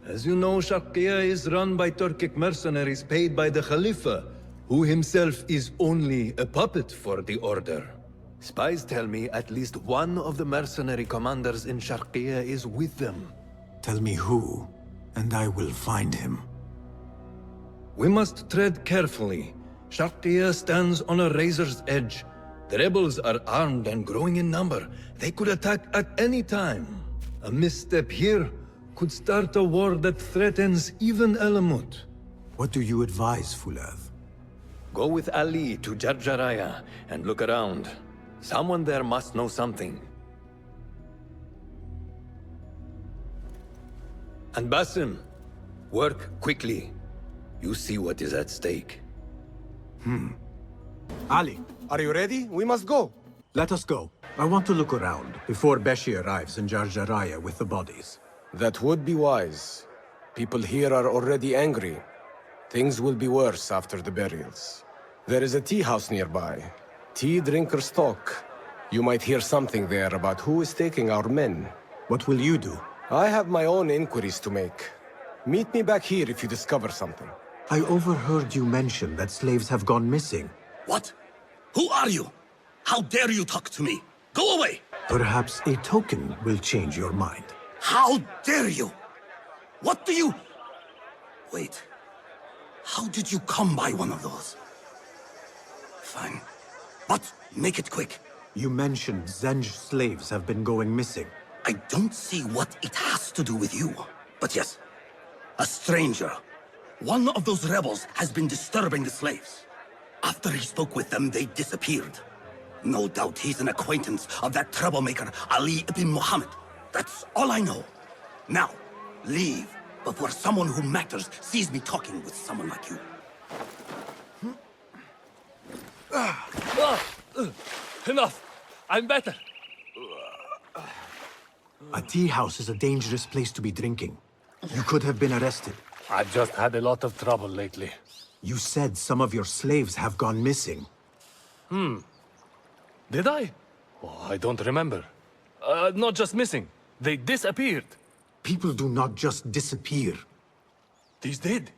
As you know, Sharqiya is run by Turkic mercenaries paid by the Khalifa, who himself is only a puppet for the Order. Spies tell me at least one of the mercenary commanders in Sharqiya is with them. Tell me who, and I will find him. We must tread carefully. Sharqiya stands on a razor's edge. The rebels are armed and growing in number. They could attack at any time. A misstep here could start a war that threatens even Elamut. What do you advise, Fuladh? Go with Ali to Jarjaraya and look around. Someone there must know something. And Basim, work quickly. You see what is at stake. Ali. Are you ready? We must go. Let us go. I want to look around before Beshi arrives in Jarjaraya with the bodies. That would be wise. People here are already angry. Things will be worse after the burials. There is a tea house nearby. Tea drinkers talk. You might hear something there about who is taking our men. What will you do? I have my own inquiries to make. Meet me back here if you discover something. I overheard you mention that slaves have gone missing. What? Who are you? How dare you talk to me? Go away! Perhaps a token will change your mind. How dare you? What do you... Wait. How did you come by one of those? Fine. But make it quick. You mentioned Zenj slaves have been going missing. I don't see what it has to do with you. But yes, a stranger. One of those rebels has been disturbing the slaves. After he spoke with them, they disappeared. No doubt he's an acquaintance of that troublemaker, Ali ibn Muhammad. That's all I know. Now, leave before someone who matters sees me talking with someone like you. Enough! I'm better. A tea house is a dangerous place to be drinking. You could have been arrested. I've just had a lot of trouble lately. You said some of your slaves have gone missing. Did I? Oh, I don't remember. Not just missing. They disappeared. People do not just disappear. These did.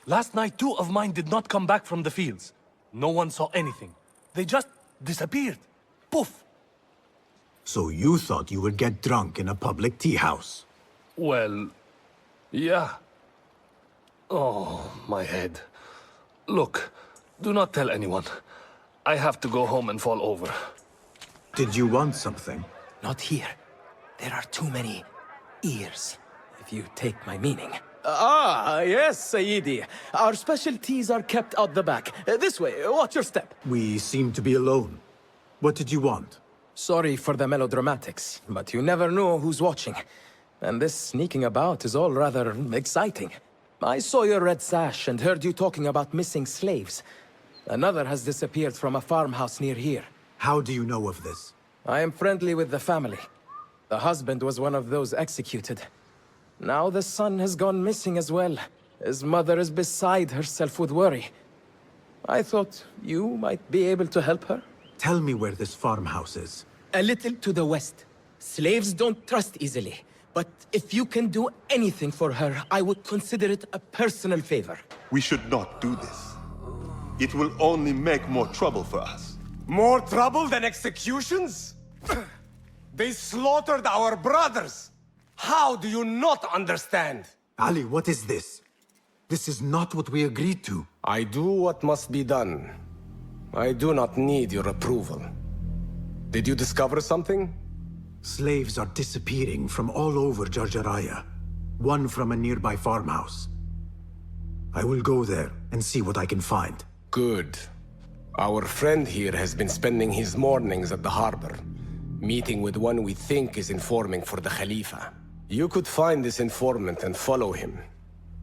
Last night, 2 of mine did not come back from the fields. No one saw anything. They just disappeared. Poof! So you thought you would get drunk in a public tea house? Well, yeah. Oh, my head. Look, do not tell anyone. I have to go home and fall over. Did you want something? Not here. There are too many ears, if you take my meaning. Yes, Sayyidi. Our specialties are kept out the back. This way, watch your step. We seem to be alone. What did you want? Sorry for the melodramatics, but you never know who's watching. And this sneaking about is all rather exciting. I saw your red sash and heard you talking about missing slaves. Another has disappeared from a farmhouse near here. How do you know of this? I am friendly with the family. The husband was one of those executed. Now the son has gone missing as well. His mother is beside herself with worry. I thought you might be able to help her. Tell me where this farmhouse is. A little to the west. Slaves don't trust easily. But if you can do anything for her, I would consider it a personal favor. We should not do this. It will only make more trouble for us. More trouble than executions? They slaughtered our brothers! How do you not understand? Ali, what is this? This is not what we agreed to. I do what must be done. I do not need your approval. Did you discover something? Slaves are disappearing from all over Jarjaraya. One from a nearby farmhouse. I will go there and see what I can find. Good. Our friend here has been spending his mornings at the harbor, meeting with one we think is informing for the Khalifa. You could find this informant and follow him.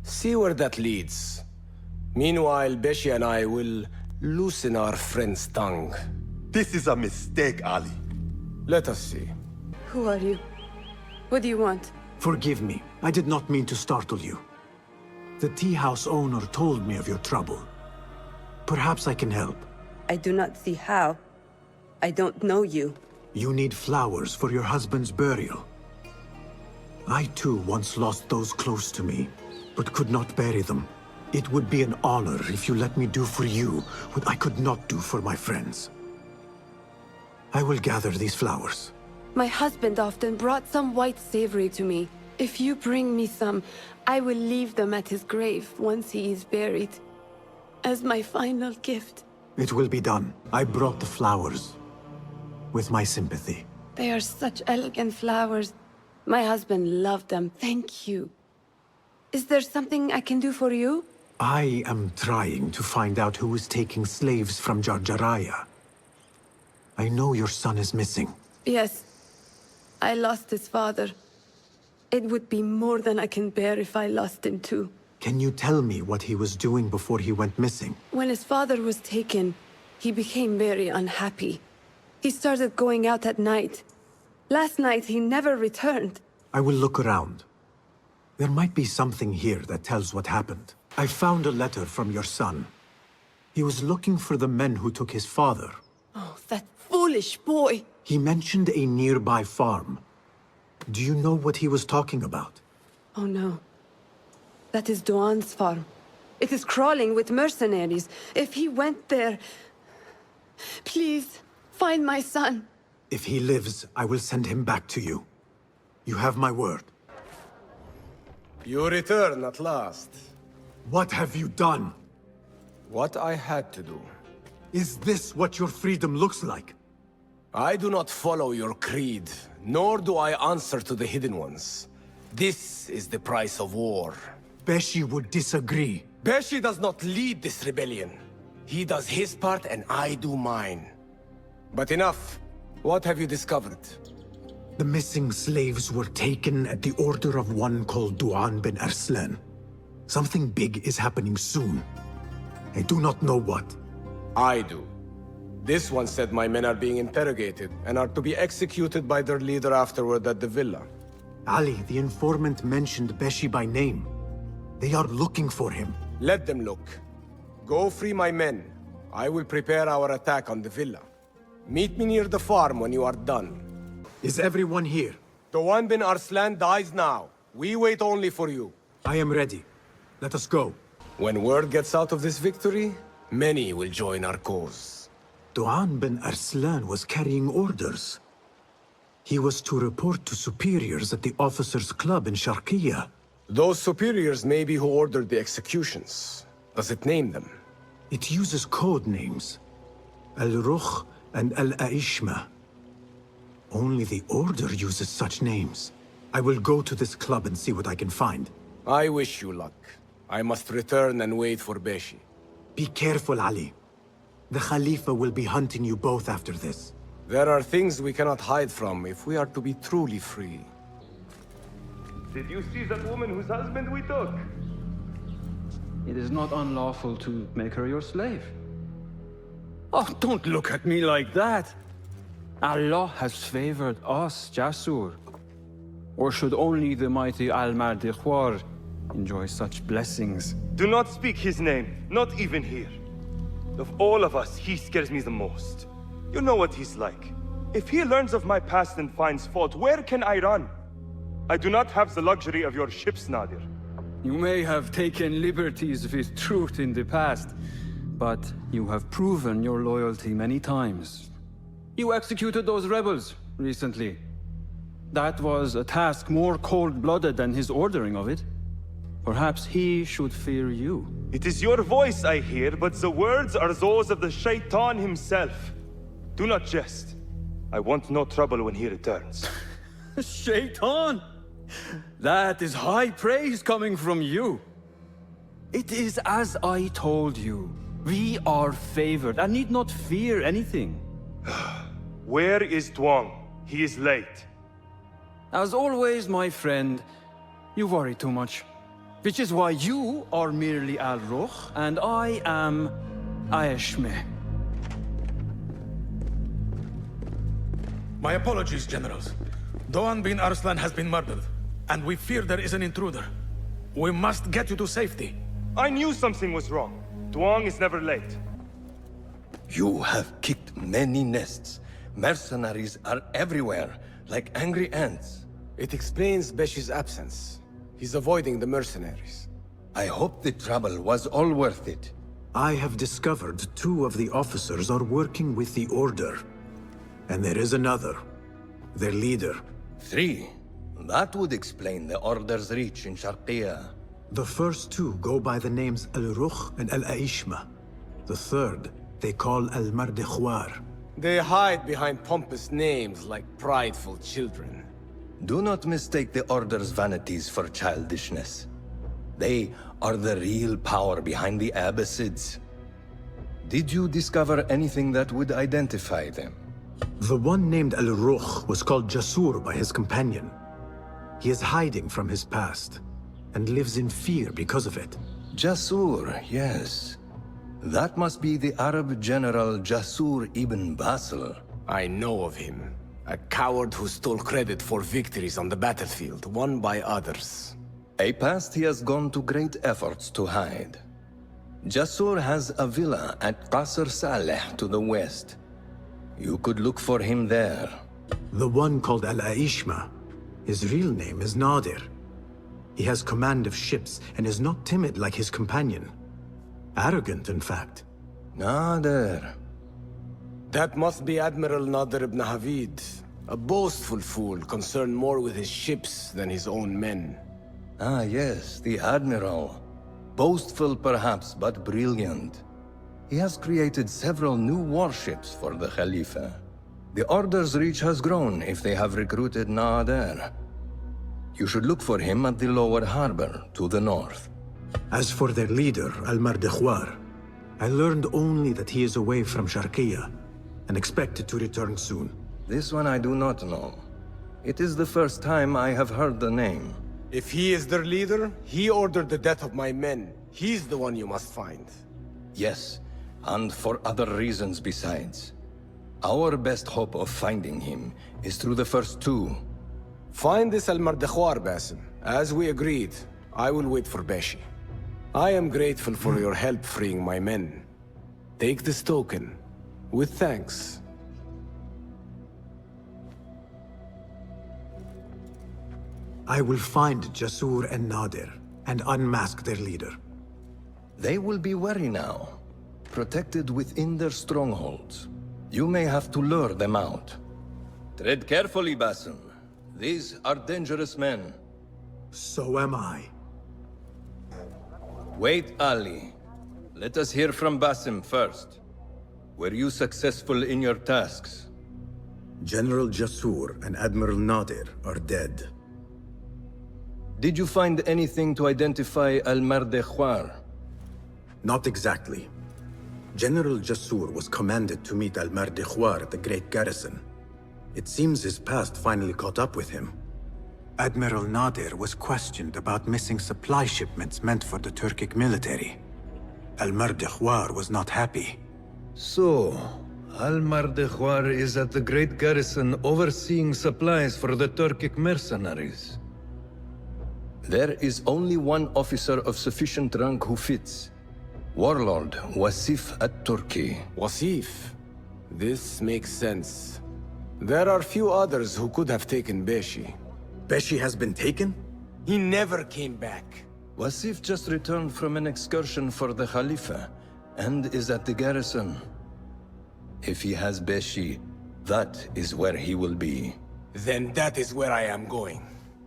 See where that leads. Meanwhile, Beshi and I will loosen our friend's tongue. This is a mistake, Ali. Let us see. Who are you? What do you want? Forgive me. I did not mean to startle you. The tea house owner told me of your trouble. Perhaps I can help. I do not see how. I don't know you. You need flowers for your husband's burial. I too once lost those close to me, but could not bury them. It would be an honor if you let me do for you what I could not do for my friends. I will gather these flowers. My husband often brought some white savory to me. If you bring me some, I will leave them at his grave once he is buried. As my final gift. It will be done. I brought the flowers. With my sympathy. They are such elegant flowers. My husband loved them. Thank you. Is there something I can do for you? I am trying to find out who is taking slaves from Jarjaraya. I know your son is missing. Yes. I lost his father. It would be more than I can bear if I lost him too. Can you tell me what he was doing before he went missing? When his father was taken, he became very unhappy. He started going out at night. Last night, he never returned. I will look around. There might be something here that tells what happened. I found a letter from your son. He was looking for the men who took his father. Oh, that foolish boy! He mentioned a nearby farm. Do you know what he was talking about? Oh no. That is Duan's farm. It is crawling with mercenaries. If he went there... Please, find my son. If he lives, I will send him back to you. You have my word. You return at last. What have you done? What I had to do. Is this what your freedom looks like? I do not follow your creed, nor do I answer to the Hidden Ones. This is the price of war. Beshi would disagree. Beshi does not lead this rebellion. He does his part and I do mine. But enough. What have you discovered? The missing slaves were taken at the order of one called Duan bin Arslan. Something big is happening soon. I do not know what. I do. This one said my men are being interrogated and are to be executed by their leader afterward at the villa. Ali, the informant mentioned Beshi by name. They are looking for him. Let them look. Go free my men. I will prepare our attack on the villa. Meet me near the farm when you are done. Is everyone here? Duan bin Arslan dies now. We wait only for you. I am ready. Let us go. When word gets out of this victory, many will join our cause. Duan bin Arslan was carrying orders. He was to report to superiors at the officers' club in Sharqiya. Those superiors may be who ordered the executions. Does it name them? It uses code names. Al-Rukh and Al-Aishma. Only the Order uses such names. I will go to this club and see what I can find. I wish you luck. I must return and wait for Beshi. Be careful, Ali. The Khalifa will be hunting you both after this. There are things we cannot hide from if we are to be truly free. Did you see that woman whose husband we took? It is not unlawful to make her your slave. Oh, don't look at me like that. Allah has favored us, Jasur. Or should only the mighty Al-Mardikhwar enjoy such blessings? Do not speak his name, not even here. Of all of us, he scares me the most. You know what he's like. If he learns of my past and finds fault, where can I run? I do not have the luxury of your ships, Nadir. You may have taken liberties with truth in the past, but you have proven your loyalty many times. You executed those rebels recently. That was a task more cold-blooded than his ordering of it. Perhaps he should fear you. It is your voice I hear, but the words are those of the Shaitan himself. Do not jest. I want no trouble when he returns. Shaitan! That is high praise coming from you. It is as I told you. We are favored and need not fear anything. Where is Tuang? He is late. As always, my friend, you worry too much. Which is why you are merely Al-Rukh, and I am Aishme. My apologies, generals. Doan bin Arslan has been murdered, and we fear there is an intruder. We must get you to safety. I knew something was wrong. Tuang is never late. You have kicked many nests. Mercenaries are everywhere, like angry ants. It explains Beshi's absence. He's avoiding the mercenaries. I hope the trouble was all worth it. I have discovered 2 of the officers are working with the Order. And there is another. Their leader. 3. That would explain the Order's reach in Sharqiya. The first 2 go by the names Al-Rukh and Al-Aishma. The third, they call Al-Mardikhwar. They hide behind pompous names like prideful children. Do not mistake the Order's vanities for childishness. They are the real power behind the Abbasids. Did you discover anything that would identify them? The one named Al-Rukh was called Jasur by his companion. He is hiding from his past, and lives in fear because of it. Jasur, yes. That must be the Arab general Jasur ibn Basil. I know of him. A coward who stole credit for victories on the battlefield, won by others. A past he has gone to great efforts to hide. Jasur has a villa at Qasr Saleh to the west. You could look for him there. The one called Al-Aishma. His real name is Nadir. He has command of ships and is not timid like his companion. Arrogant, in fact. Nadir. That must be Admiral Nadir ibn Havid. A boastful fool concerned more with his ships than his own men. Ah, yes, the Admiral. Boastful perhaps, but brilliant. He has created several new warships for the Khalifa. The Order's reach has grown if they have recruited Nadir. You should look for him at the lower harbor, to the north. As for their leader, Al-Mardikhwar, I learned only that he is away from Sharqiya, and expected to return soon. This one I do not know. It is the first time I have heard the name. If he is their leader, he ordered the death of my men. He's the one you must find. Yes, and for other reasons besides. Our best hope of finding him is through the first 2. Find this Al-Mardikhwar, Basim. As we agreed, I will wait for Beshi. I am grateful for your help freeing my men. Take this token, with thanks. I will find Jasur and Nadir, and unmask their leader. They will be wary now, protected within their strongholds. You may have to lure them out. Tread carefully, Basim. These are dangerous men. So am I. Wait, Ali. Let us hear from Basim first. Were you successful in your tasks? General Jasur and Admiral Nadir are dead. Did you find anything to identify Al-Mardekhwar? Not exactly. General Jasur was commanded to meet Al-Mardekhwar at the Great Garrison. It seems his past finally caught up with him. Admiral Nadir was questioned about missing supply shipments meant for the Turkic military. Al-Mardekhwar was not happy. So, Al-Mardekhwar is at the Great Garrison overseeing supplies for the Turkic mercenaries. There is only one officer of sufficient rank who fits. Warlord Wasif at-Turki. Wasif? This makes sense. There are few others who could have taken Beshi. Beshi has been taken? He never came back. Wasif just returned from an excursion for the Khalifa, and is at the garrison. If he has Beshi, that is where he will be. Then that is where I am going.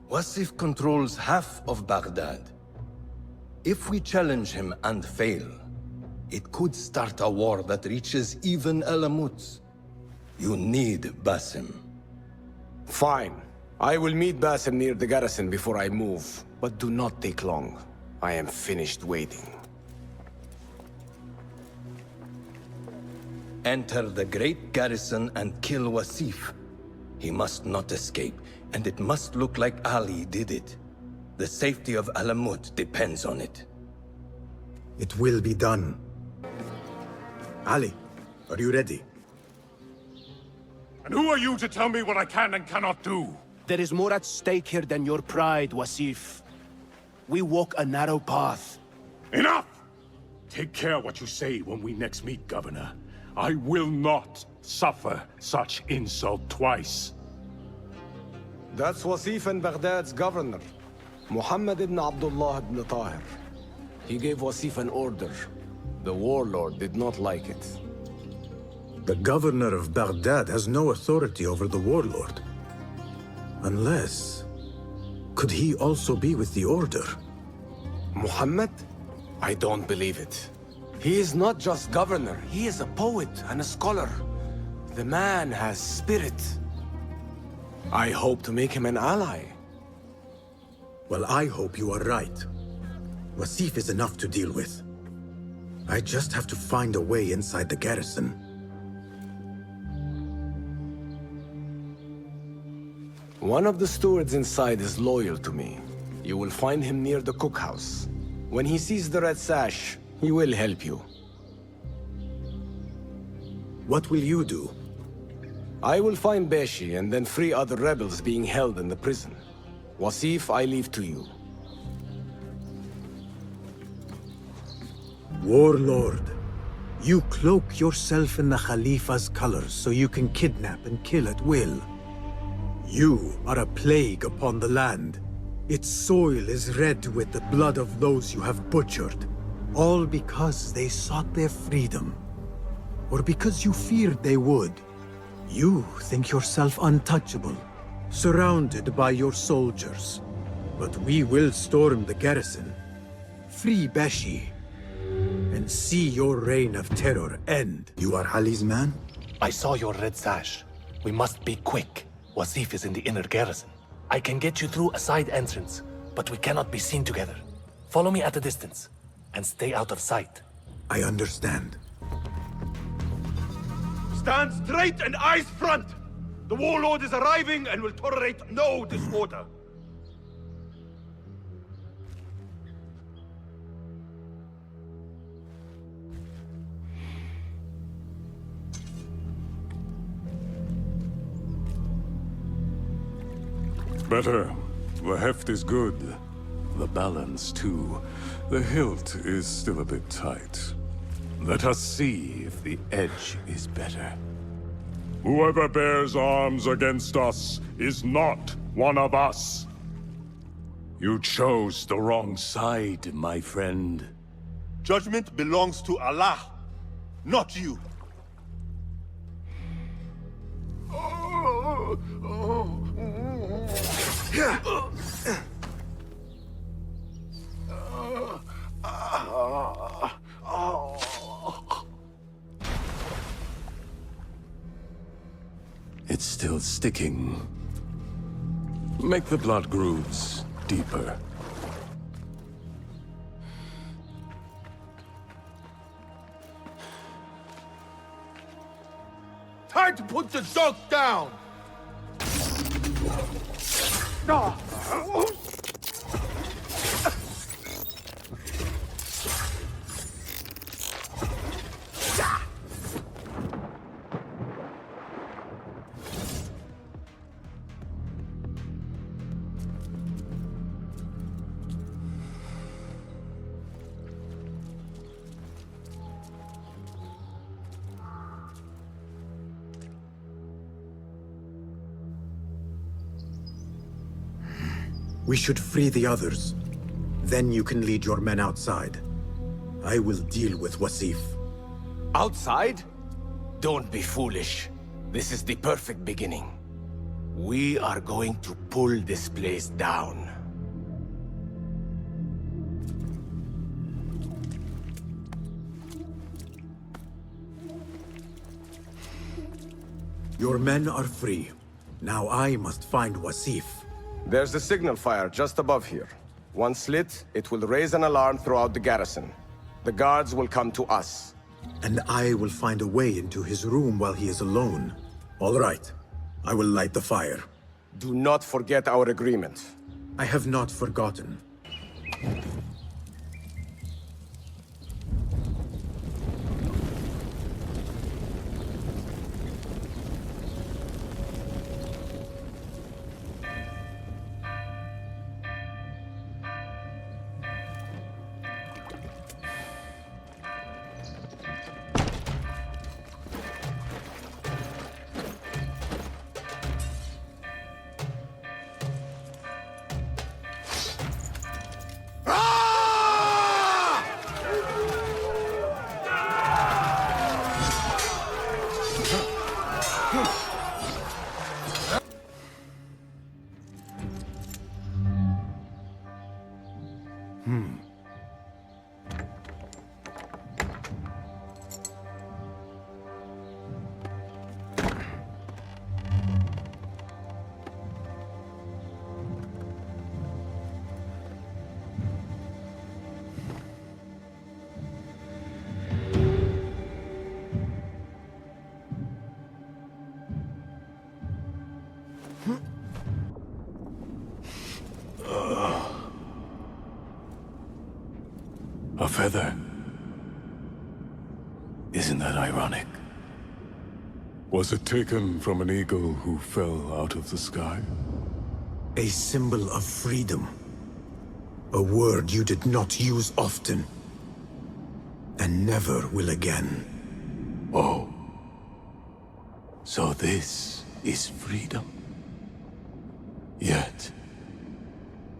Wasif controls half of Baghdad. If we challenge him and fail, it could start a war that reaches even Alamut. You need Basim. Fine. I will meet Basim near the garrison before I move, but do not take long. I am finished waiting. Enter the great garrison and kill Wasif. He must not escape, and it must look like Ali did it. The safety of Alamut depends on it. It will be done. Ali, are you ready? And who are you to tell me what I can and cannot do? There is more at stake here than your pride, Wasif. We walk a narrow path. Enough! Take care what you say when we next meet, Governor. I will not suffer such insult twice. That's Wasif and Baghdad's governor, Muhammad ibn Abdullah ibn Tahir. He gave Wasif an order. The warlord did not like it. The governor of Baghdad has no authority over the warlord. Unless... could he also be with the order? Muhammad? I don't believe it. He is not just governor, he is a poet and a scholar. The man has spirit. I hope to make him an ally. Well, I hope you are right. Wasif is enough to deal with. I just have to find a way inside the garrison. One of the stewards inside is loyal to me. You will find him near the cookhouse. When he sees the red sash, he will help you. What will you do? I will find Beshi and then free other rebels being held in the prison. Wasif, I leave to you. Warlord, you cloak yourself in the Khalifa's colors so you can kidnap and kill at will. You are a plague upon the land. Its soil is red with the blood of those you have butchered. All because they sought their freedom. Or because you feared they would. You think yourself untouchable, surrounded by your soldiers. But we will storm the garrison, free Beshi, and see your reign of terror end. You are Ali's man? I saw your red sash. We must be quick. Wasif is in the inner garrison. I can get you through a side entrance, but we cannot be seen together. Follow me at a distance, and stay out of sight. I understand. Stand straight and eyes front! The warlord is arriving and will tolerate no disorder. Better. The heft is good. The balance, too. The hilt is still a bit tight. Let us see if the edge is better. Whoever bears arms against us is not one of us. You chose the wrong side, my friend. Judgment belongs to Allah, not you. It's still sticking. Make the blood grooves deeper. Time to put the dog down! We should free the others. Then you can lead your men outside. I will deal with Wasif. Outside? Don't be foolish. This is the perfect beginning. We are going to pull this place down. Your men are free. Now I must find Wasif. There's a signal fire just above here. Once lit, it will raise an alarm throughout the garrison. The guards will come to us. And I will find a way into his room while he is alone. All right. I will light the fire. Do not forget our agreement. I have not forgotten. A feather. Isn't that ironic? Was it taken from an eagle who fell out of the sky? A symbol of freedom. A word you did not use often. And never will again. Oh. So this is freedom. Yet,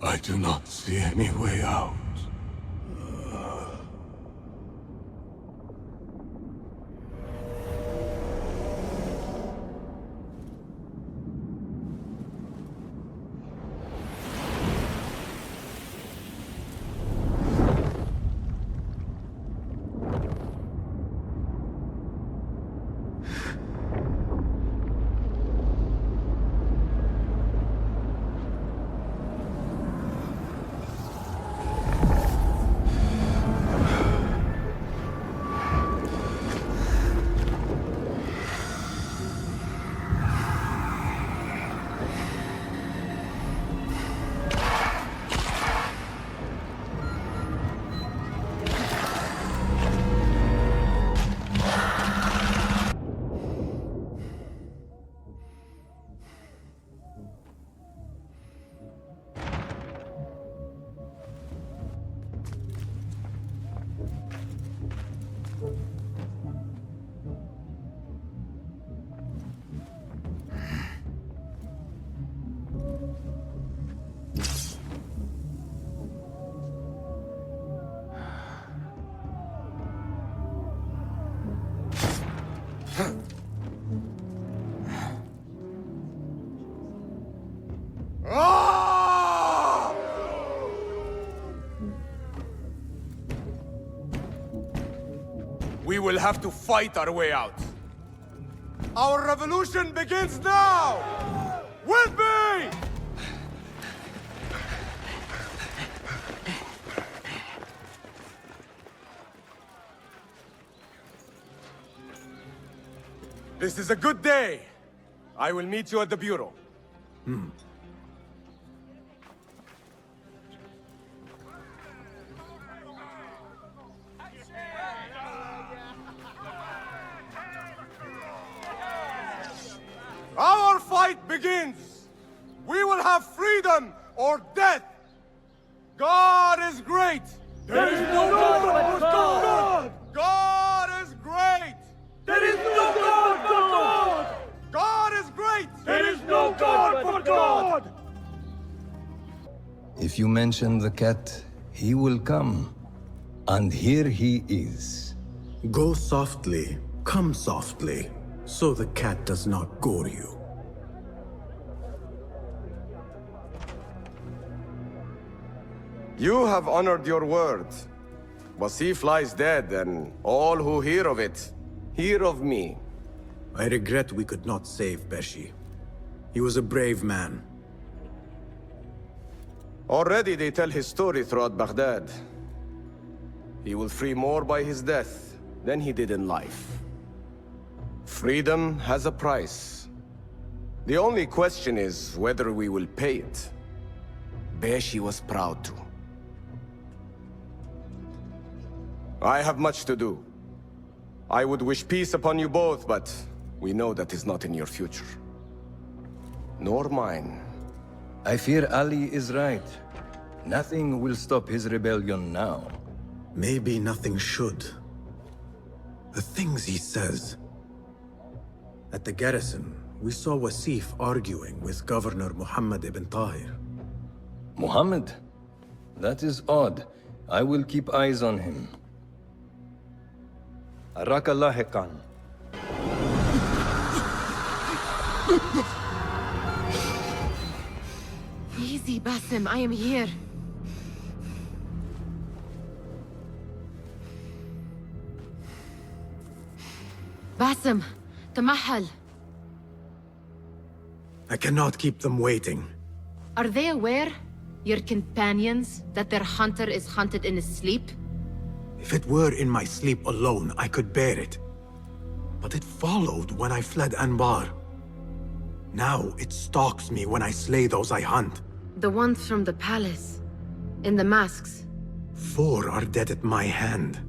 I do not see any way out. Ah! We will have to fight our way out. Our revolution begins now! With me! This is a good day. I will meet you at the Bureau. Our fight begins! We will have freedom or death! God is great! There is no God but God! God is great! There is no God but God! God is great! There is no God but God! If you mention the cat, he will come. And here he is. Go softly, come softly, so the cat does not gore you. You have honored your word. Wasif lies dead, and all who hear of it, hear of me. I regret we could not save Beshi. He was a brave man. Already they tell his story throughout Baghdad. He will free more by his death than he did in life. Freedom has a price. The only question is whether we will pay it. Beshi was proud to. I have much to do. I would wish peace upon you both, but we know that is not in your future. Nor mine. I fear Ali is right. Nothing will stop his rebellion now. Maybe nothing should. The things he says. At the garrison, we saw Wasif arguing with Governor Muhammad ibn Tahir. Muhammad? That is odd. I will keep eyes on him. Araka lahiqan. Easy, Basim. I am here. Basim, Tamahal. I cannot keep them waiting. Are they aware, your companions, that their hunter is hunted in his sleep? If it were in my sleep alone, I could bear it. But it followed when I fled Anbar. Now it stalks me when I slay those I hunt. The ones from the palace. In the masks. 4 are dead at my hand.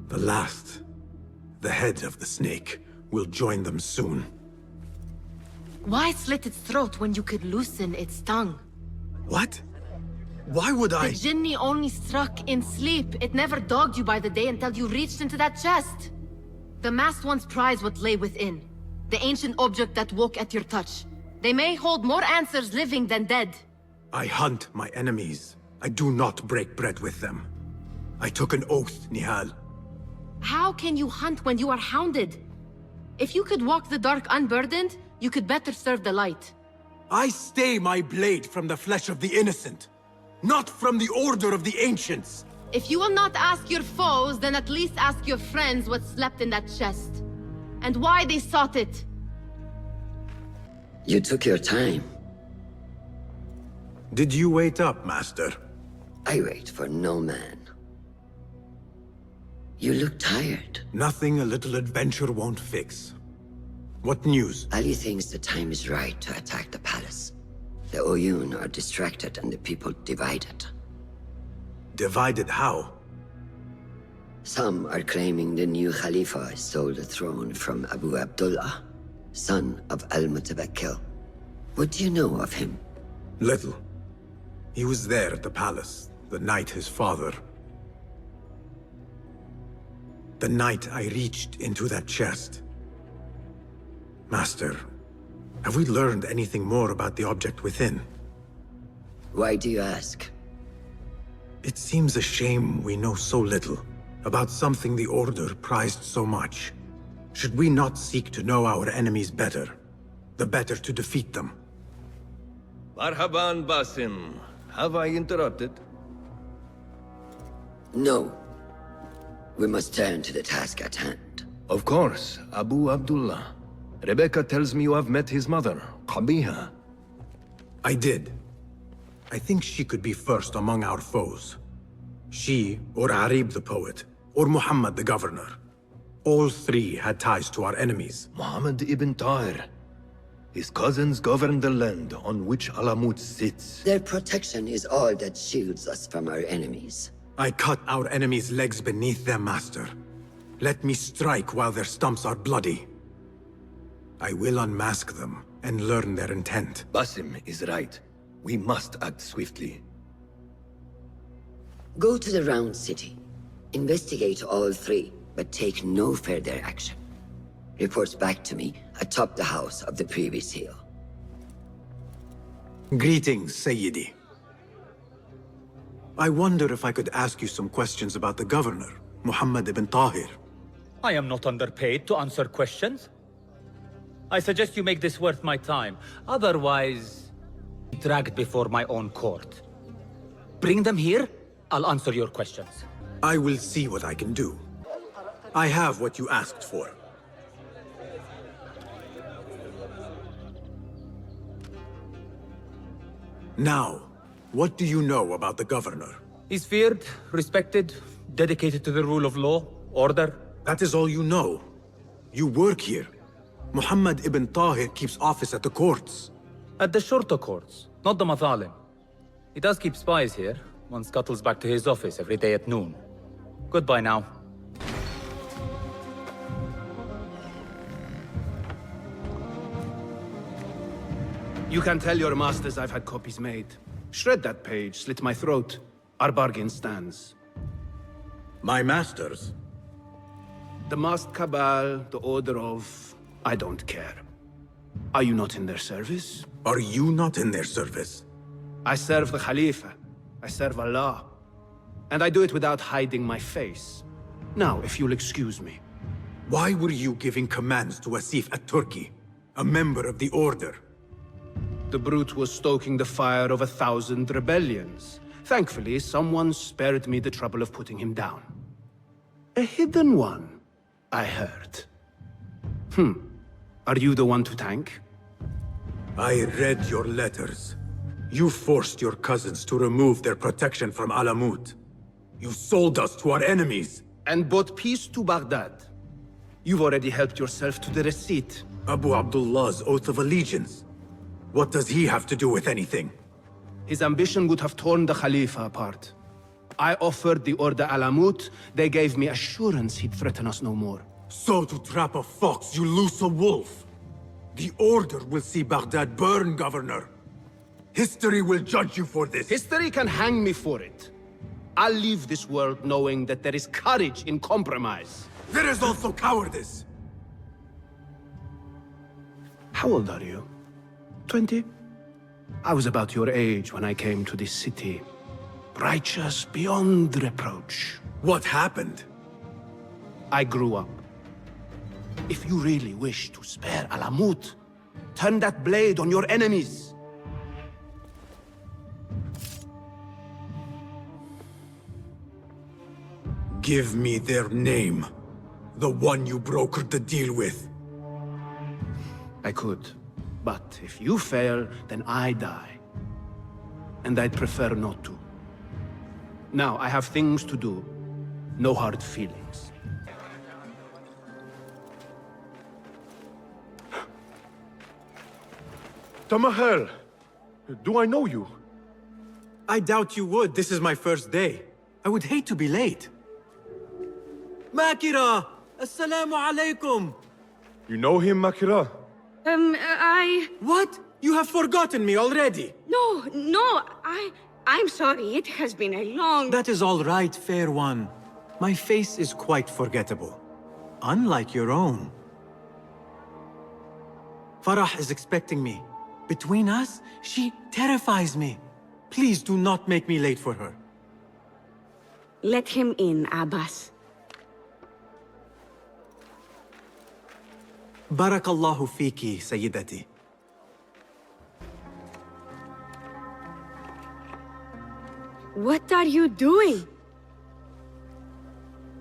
The last, the head of the snake, will join them soon. Why slit its throat when you could loosen its tongue? What? Why would I? The Jinni only struck in sleep. It never dogged you by the day until you reached into that chest. The masked ones prize what lay within. The ancient object that woke at your touch. They may hold more answers living than dead. I hunt my enemies. I do not break bread with them. I took an oath, Nihal. How can you hunt when you are hounded? If you could walk the dark unburdened, you could better serve the light. I stay my blade from the flesh of the innocent, not from the order of the ancients. If you will not ask your foes, then at least ask your friends what slept in that chest. And why they sought it. You took your time. Did you wait up, Master? I wait for no man. You look tired. Nothing a little adventure won't fix. What news? Ali thinks the time is right to attack the palace. The Oyun are distracted and the people divided. Divided how? Some are claiming the new Khalifa stole the throne from Abu Abdullah, son of Al-Mutawakkil. What do you know of him? Little. He was there at the palace, the night his father... The night I reached into that chest. Master, have we learned anything more about the object within? Why do you ask? It seems a shame we know so little about something the Order prized so much. Should we not seek to know our enemies better, the better to defeat them? Marhaban, Basim. Have I interrupted? No. We must turn to the task at hand. Of course, Abu Abdullah. Rebecca tells me you have met his mother, Qabiha. I did. I think she could be first among our foes. She, or Arib the poet, or Muhammad the governor. All three had ties to our enemies. Muhammad ibn Tahir. His cousins govern the land on which Alamut sits. Their protection is all that shields us from our enemies. I cut our enemies' legs beneath them, master. Let me strike while their stumps are bloody. I will unmask them and learn their intent. Basim is right. We must act swiftly. Go to the Round City. Investigate all three, but take no further action. Reports back to me atop the house of the previous hill. Greetings, Sayyidi. I wonder if I could ask you some questions about the governor, Muhammad ibn Tahir. I am not underpaid to answer questions. I suggest you make this worth my time. Otherwise, dragged before my own court. Bring them here, I'll answer your questions. I will see what I can do. I have what you asked for. Now, what do you know about the governor? He's feared, respected, dedicated to the rule of law, order. That is all you know. You work here. Muhammad ibn Tahir keeps office at the courts. At the shorter courts, not the Mathalim. He does keep spies here. One scuttles back to his office every day at noon. Goodbye now. You can tell your masters I've had copies made. Shred that page, slit my throat. Our bargain stands. My masters? The masked cabal, the order of... I don't care. Are you not in their service? Are you not in their service? I serve the Khalifa. I serve Allah. And I do it without hiding my face. Now, if you'll excuse me. Why were you giving commands to Asif at Turkey, a member of the Order? The brute was stoking the fire of 1,000 rebellions. Thankfully, someone spared me the trouble of putting him down. A hidden one, I heard. Are you the one to thank? I read your letters. You forced your cousins to remove their protection from Alamut. You sold us to our enemies. And brought peace to Baghdad. You've already helped yourself to the receipt. Abu Abdullah's oath of allegiance. What does he have to do with anything? His ambition would have torn the Khalifa apart. I offered the Order Alamut. They gave me assurance he'd threaten us no more. So to trap a fox, you loose a wolf. The Order will see Baghdad burn, Governor. History will judge you for this. History can hang me for it. I'll leave this world knowing that there is courage in compromise. There is also cowardice. How old are you? 20? I was about your age when I came to this city. Righteous beyond reproach. What happened? I grew up. If you really wish to spare Alamut, turn that blade on your enemies. Give me their name. The one you brokered the deal with. I could. But if you fail, then I die. And I'd prefer not to. Now, I have things to do. No hard feelings. Tamahel, do I know you? I doubt you would. This is my first day. I would hate to be late. Makira! Assalamu alaikum! You know him, Makira? What? You have forgotten me already! No, I'm sorry. It has been a long... That is all right, fair one. My face is quite forgettable. Unlike your own. Farah is expecting me. Between us, she terrifies me. Please do not make me late for her. Let him in, Abbas. Barakallahu fiki, Sayyidati. What are you doing?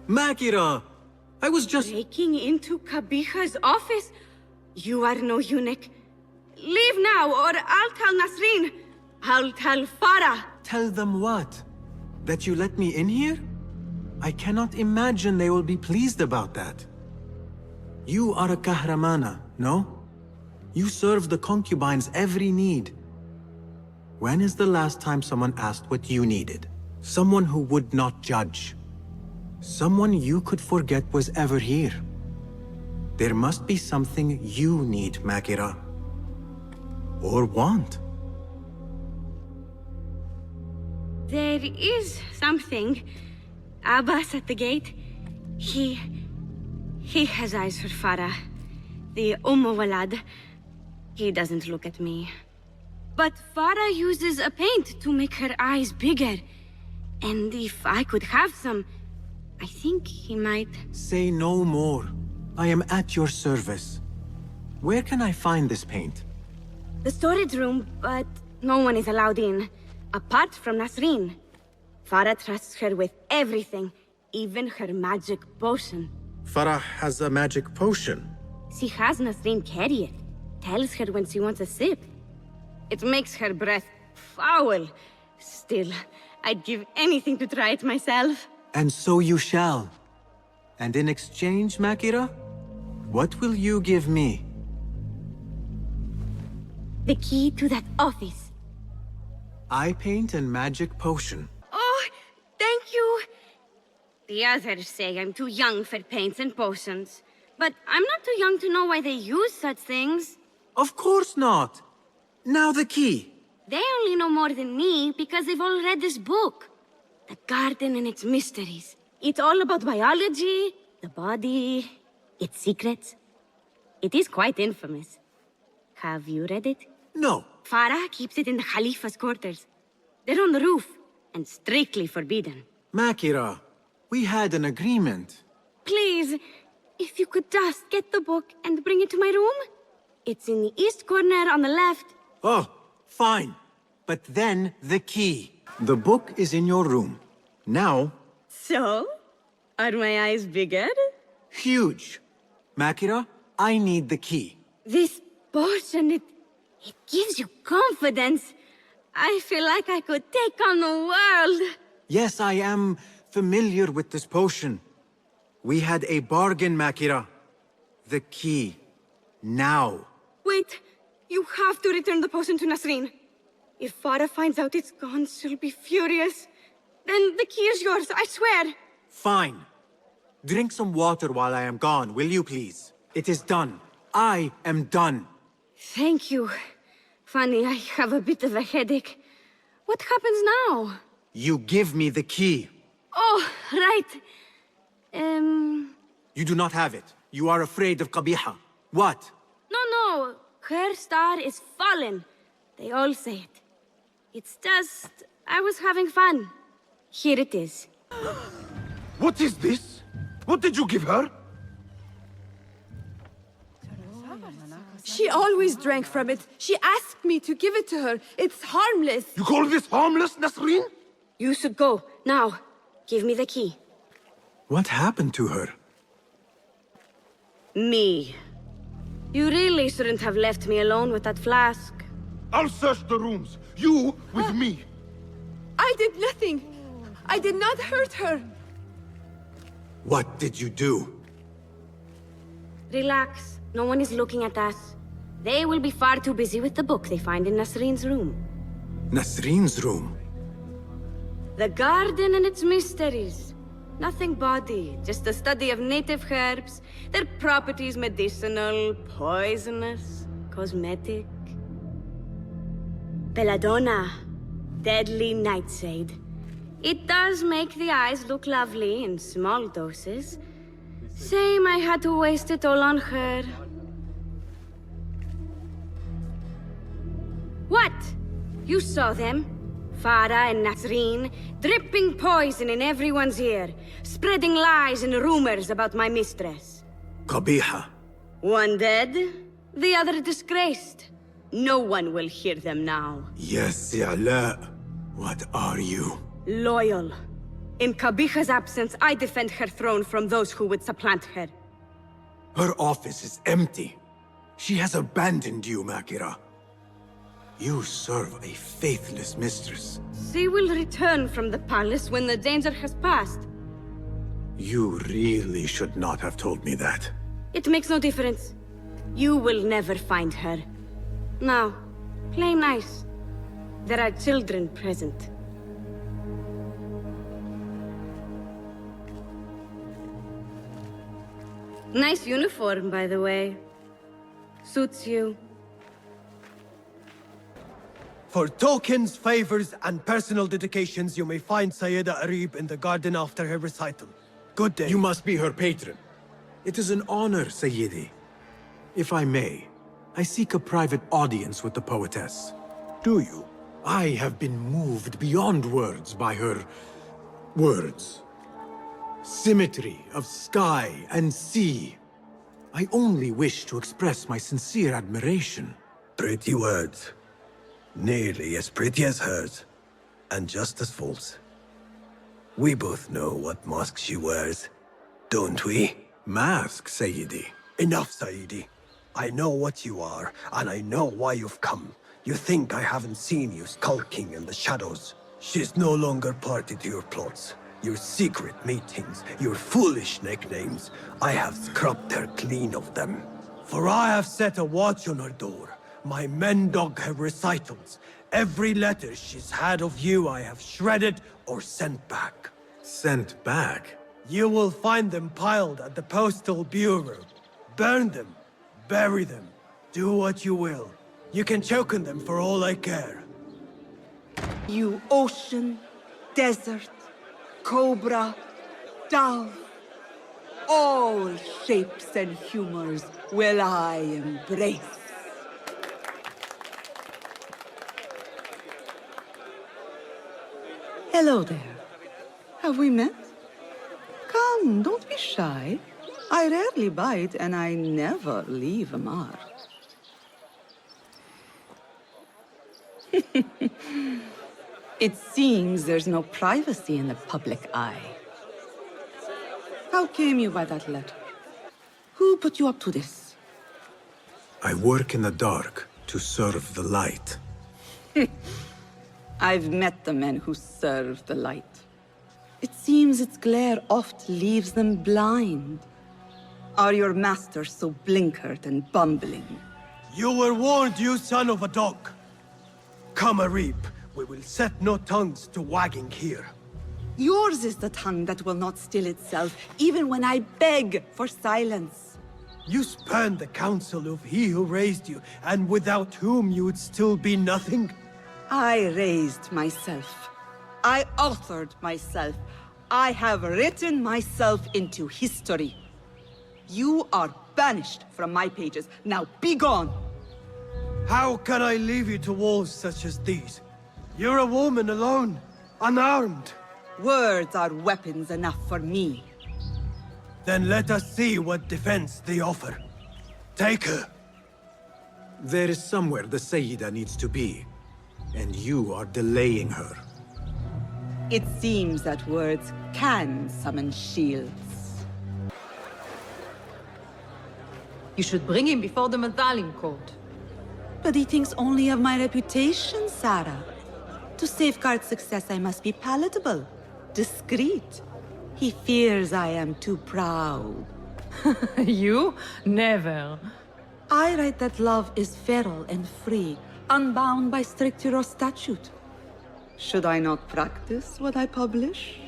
Makira! I was just... Breaking into Qabiha's office? You are no eunuch. Leave now, or I'll tell Nasreen. I'll tell Farah. Tell them what? That you let me in here? I cannot imagine they will be pleased about that. You are a kahramana, no? You serve the concubines every need. When is the last time someone asked what you needed? Someone who would not judge. Someone you could forget was ever here. There must be something you need, Makira. Or want. There is something. Abbas at the gate. He has eyes for Farah. The Walad. He doesn't look at me. But Farah uses a paint to make her eyes bigger. And if I could have some, I think he might... Say no more. I am at your service. Where can I find this paint? The storage room, but no one is allowed in. Apart from Nasreen. Farah trusts her with everything, even her magic potion. Farah has a magic potion. She has Nasreen carry it. Tells her when she wants a sip. It makes her breath foul. Still, I'd give anything to try it myself. And so you shall. And in exchange, Makira, what will you give me? The key to that office. Eye paint and magic potion. Oh, thank you. The others say I'm too young for paints and potions. But I'm not too young to know why they use such things. Of course not. Now the key. They only know more than me because they've all read this book. The Garden and its Mysteries. It's all about biology, the body, its secrets. It is quite infamous. Have you read it? No. Farah keeps it in the Khalifa's quarters. They're on the roof, and strictly forbidden. Makira, we had an agreement. Please, if you could just get the book and bring it to my room? It's in the east corner on the left. Oh, fine. But then the key. The book is in your room. Now... So? Are my eyes bigger? Huge. Makira, I need the key. This potion, it gives you confidence. I feel like I could take on the world. Yes, I am familiar with this potion. We had a bargain, Makira. The key. Now. Wait, you have to return the potion to Nasreen. If Farah finds out it's gone, she'll be furious. Then the key is yours, I swear. Fine. Drink some water while I am gone, will you please? It is done. I am done. Thank you. Funny, I have a bit of a headache. What happens now? You give me the key. Oh, right. You do not have it. You are afraid of Qabiha. What? No. Her star is fallen. They all say it. It's just... I was having fun. Here it is. What is this? What did you give her? She always drank from it. She asked me to give it to her. It's harmless. You call this harmless, Nasreen? You should go. Now, give me the key. What happened to her? Me. You really shouldn't have left me alone with that flask. I'll search the rooms. You with me. I did nothing. I did not hurt her. What did you do? Relax. No one is looking at us. They will be far too busy with the book they find in Nasreen's room. Nasreen's room? The garden and its mysteries. Nothing bawdy, just a study of native herbs, their properties medicinal, poisonous, cosmetic. Belladonna, deadly nightshade. It does make the eyes look lovely in small doses. Shame I had to waste it all on her. What? You saw them? Farah and Nasreen, dripping poison in everyone's ear, spreading lies and rumors about my mistress. Qabiha. One dead, the other disgraced. No one will hear them now. Yes, Ya'la. What are you? Loyal. In Kabicha's absence, I defend her throne from those who would supplant her. Her office is empty. She has abandoned you, Makira. You serve a faithless mistress. She will return from the palace when the danger has passed. You really should not have told me that. It makes no difference. You will never find her. Now, play nice. There are children present. Nice uniform, by the way. Suits you. For tokens, favors, and personal dedications, you may find Sayyida Arib in the garden after her recital. Good day. You must be her patron. It is an honor, Sayyidi. If I may, I seek a private audience with the poetess. Do you? I have been moved beyond words by her... words. Symmetry of sky and sea. I only wish to express my sincere admiration. Pretty words. Nearly as pretty as hers, and just as false. We both know what mask she wears, don't we? Mask, Sayyidi? Enough, Sayyidi. I know what you are, and I know why you've come. You think I haven't seen you skulking in the shadows. She's no longer party to your plots. Your secret meetings, your foolish nicknames. I have scrubbed her clean of them. For I have set a watch on her door. My men dog her recitals. Every letter she's had of you I have shredded or sent back. Sent back? You will find them piled at the Postal Bureau. Burn them. Bury them. Do what you will. You can choke on them for all I care. You ocean, desert, cobra, dove, all shapes and humors will I embrace. Hello there. Have we met? Come, don't be shy. I rarely bite and I never leave a mark. It seems there's no privacy in the public eye. How came you by that letter? Who put you up to this? I work in the dark to serve the light. I've met the men who serve the light. It seems its glare oft leaves them blind. Are your masters so blinkered and bumbling? You were warned, you son of a dog. Come, Arib. We will set no tongues to wagging here. Yours is the tongue that will not still itself, even when I beg for silence. You spurned the counsel of he who raised you, and without whom you would still be nothing? I raised myself. I authored myself. I have written myself into history. You are banished from my pages. Now be gone! How can I leave you to wolves such as these? You're a woman alone, unarmed. Words are weapons enough for me. Then let us see what defense they offer. Take her. There is somewhere the Sayyida needs to be, and you are delaying her. It seems that words can summon shields. You should bring him before the Medallion Court. But he thinks only of my reputation, Sarah. To safeguard success, I must be palatable, discreet. He fears I am too proud. You? Never. I write that love is feral and free, unbound by stricture or statute. Should I not practice what I publish?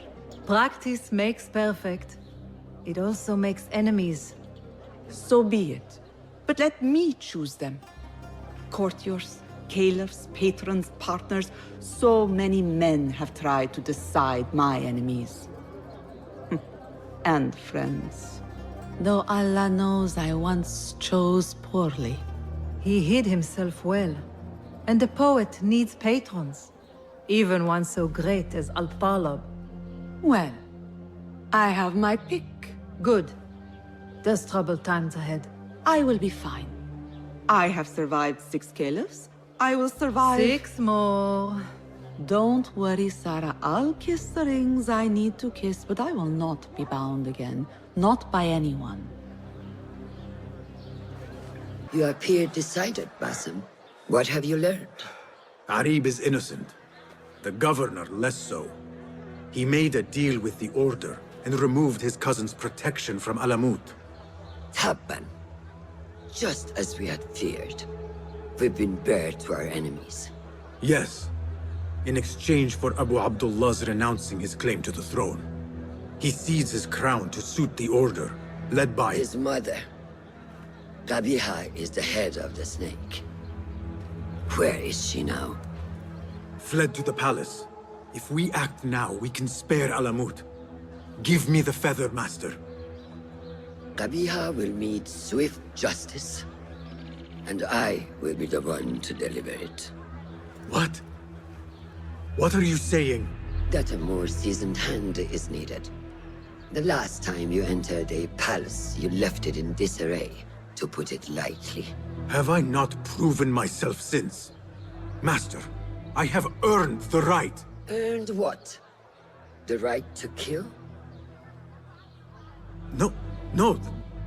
Practice makes perfect. It also makes enemies. So be it. But let me choose them. Courtiers, caliphs, patrons, partners. So many men have tried to decide my enemies. And friends. Though Allah knows I once chose poorly. He hid himself well. And the poet needs patrons. Even one so great as Al-Talab. Well, I have my pick. Good. There's troubled times ahead. I will be fine. I have survived 6 caliphs. I will survive... 6 more. Don't worry, Sarah. I'll kiss the rings I need to kiss, but I will not be bound again. Not by anyone. You appear decided, Basim. What have you learned? Arib is innocent. The governor less so. He made a deal with the Order and removed his cousin's protection from Alamut. Tabban. Just as we had feared. We've been bared to our enemies. Yes. In exchange for Abu Abdullah's renouncing his claim to the throne. He cedes his crown to suit the Order, led by his mother. Qabiha is the head of the snake. Where is she now? Fled to the palace. If we act now, we can spare Alamut. Give me the feather, Master. Qabiha will meet swift justice. And I will be the one to deliver it. What? What are you saying? That a more seasoned hand is needed. The last time you entered a palace, you left it in disarray, to put it lightly. Have I not proven myself since? Master, I have earned the right. Earned what? The right to kill? No,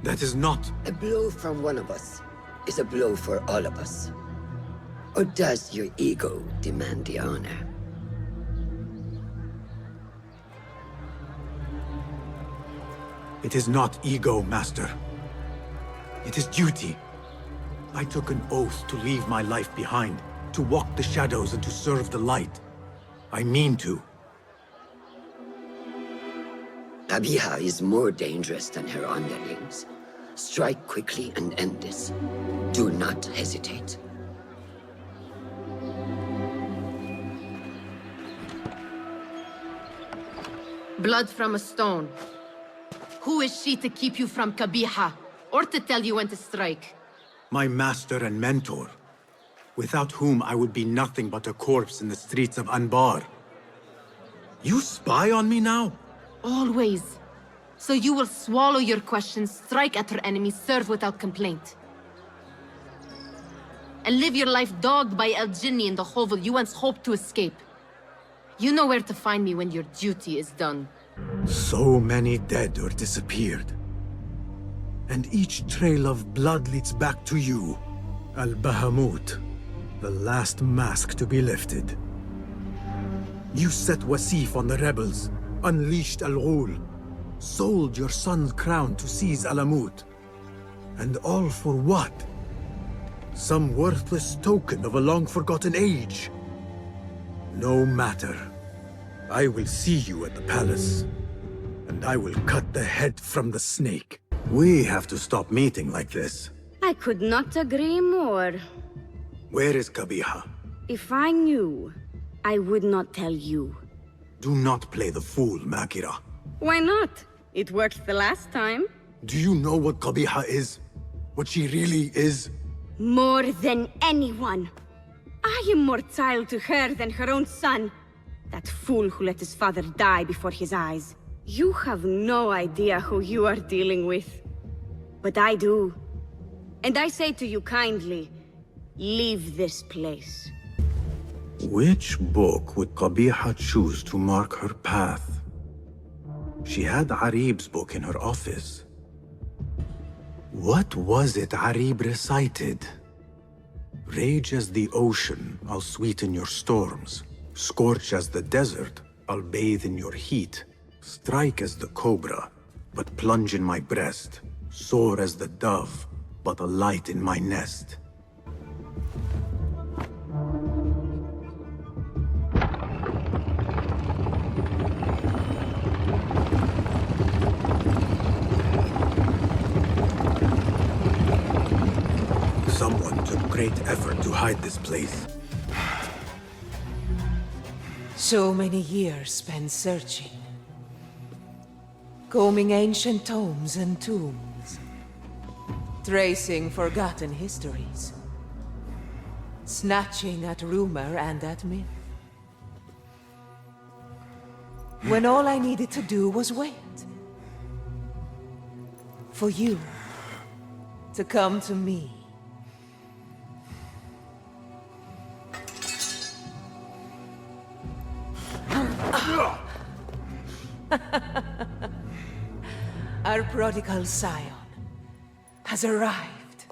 that is not... A blow from one of us is a blow for all of us. Or does your ego demand the honor? It is not ego, Master. It is duty. I took an oath to leave my life behind, to walk the shadows and to serve the light. I mean to. Qabiha is more dangerous than her underlings. Strike quickly and end this. Do not hesitate. Blood from a stone. Who is she to keep you from Qabiha, or to tell you when to strike? My master and mentor, without whom I would be nothing but a corpse in the streets of Anbar. You spy on me now? Always. So you will swallow your questions, strike at her enemies, serve without complaint. And live your life dogged by El Jinni in the hovel you once hoped to escape. You know where to find me when your duty is done. So many dead or disappeared. And each trail of blood leads back to you, Al-Bahamut, the last mask to be lifted. You set Wasif on the rebels, unleashed Al-Ghul, sold your son's crown to seize Alamut. And all for what? Some worthless token of a long-forgotten age. No matter. I will see you at the palace, and I will cut the head from the snake. We have to stop meeting like this. I could not agree more. Where is Qabiha? If I knew, I would not tell you. Do not play the fool, Makira. Why not? It worked the last time. Do you know what Qabiha is? What she really is? More than anyone. I am more child to her than her own son. That fool who let his father die before his eyes. You have no idea who you are dealing with. But I do. And I say to you kindly, leave this place. Which book would Qabiha choose to mark her path? She had Arib's book in her office. What was it Arib recited? Rage as the ocean, I'll sweeten your storms. Scorch as the desert, I'll bathe in your heat. Strike as the cobra, but plunge in my breast. Soar as the dove, but a light in my nest. Someone took great effort to hide this place. So many years spent searching. Combing ancient tomes and tombs. Tracing forgotten histories. Snatching at rumor and at myth. When all I needed to do was wait. For you to come to me. Our prodigal scion has arrived.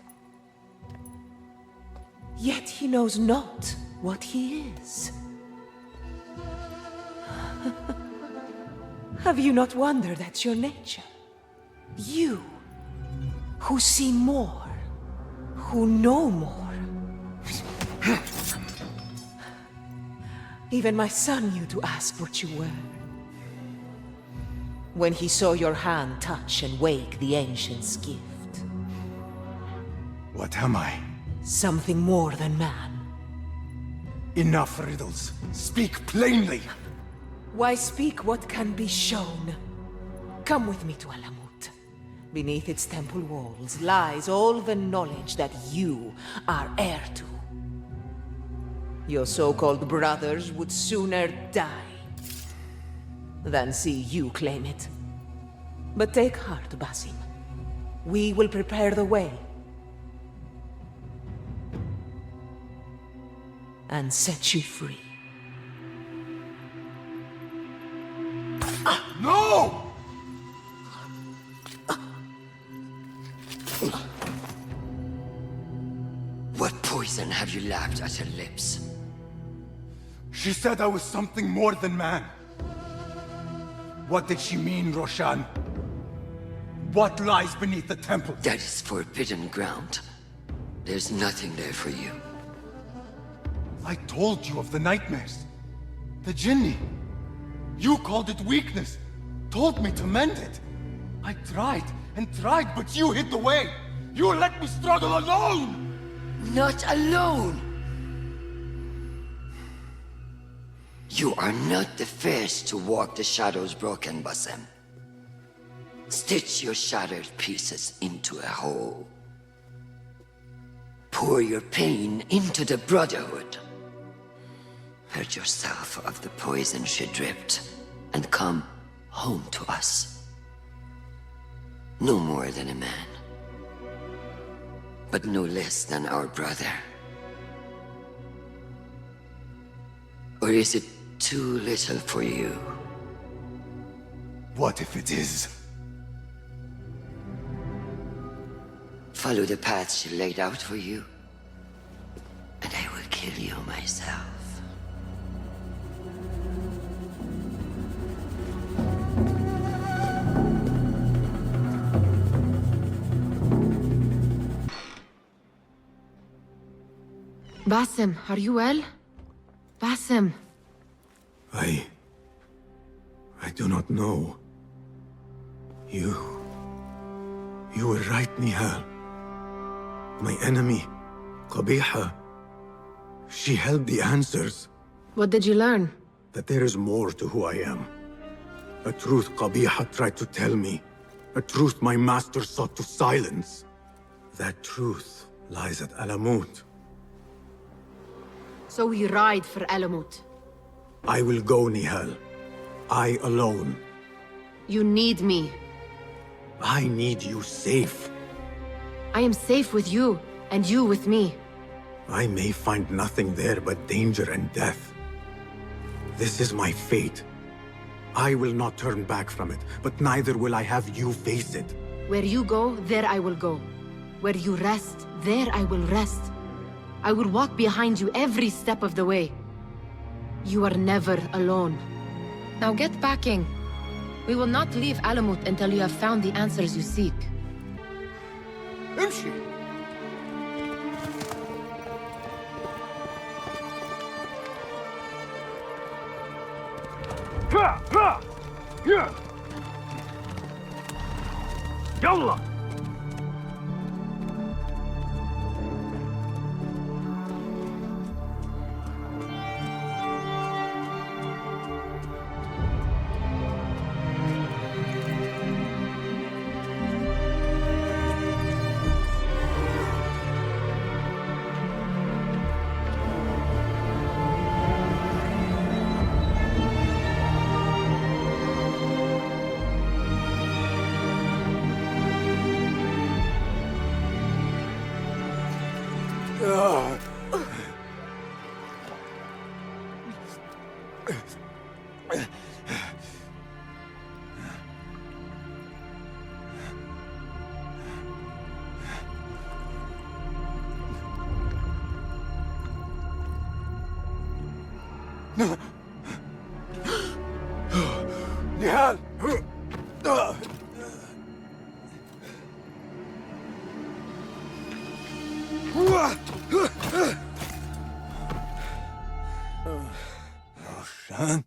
Yet he knows not what he is. Have you not wondered at your nature? You, who see more, who know more. Even my son knew to ask what you were. When he saw your hand touch and wake the ancient's gift. What am I? Something more than man. Enough riddles. Speak plainly. Why speak what can be shown? Come with me to Alamut. Beneath its temple walls lies all the knowledge that you are heir to. Your so-called brothers would sooner die than see you claim it. But take heart, Basim. We will prepare the way. And set you free. No! What poison have you lapped at her lips? She said I was something more than man. What did she mean, Roshan? What lies beneath the temple? That is forbidden ground. There's nothing there for you. I told you of the nightmares. The Jinni. You called it weakness. Told me to mend it. I tried and tried, but you hid the way. You let me struggle alone! Not alone! You are not the first to walk the shadows broken, Basim. Stitch your shattered pieces into a whole. Pour your pain into the Brotherhood. Purge yourself of the poison she dripped, and come home to us. No more than a man, but no less than our brother. Or is it too little for you? What if it is? Follow the path she laid out for you, and I will kill you myself. Basim, are you well? Basim. I do not know. You were right, Nihal. My enemy, Qabiha, she held the answers. What did you learn? That there is more to who I am. A truth Qabiha tried to tell me. A truth my master sought to silence. That truth lies at Alamut. So we ride for Alamut. I will go, Nihal. I alone. You need me. I need you safe. I am safe with you, and you with me. I may find nothing there but danger and death. This is my fate. I will not turn back from it, but neither will I have you face it. Where you go, there I will go. Where you rest, there I will rest. I will walk behind you every step of the way. You are never alone. Now get packing. We will not leave Alamut until you have found the answers you seek. Imshi! Yalla! Nihal! Roshan?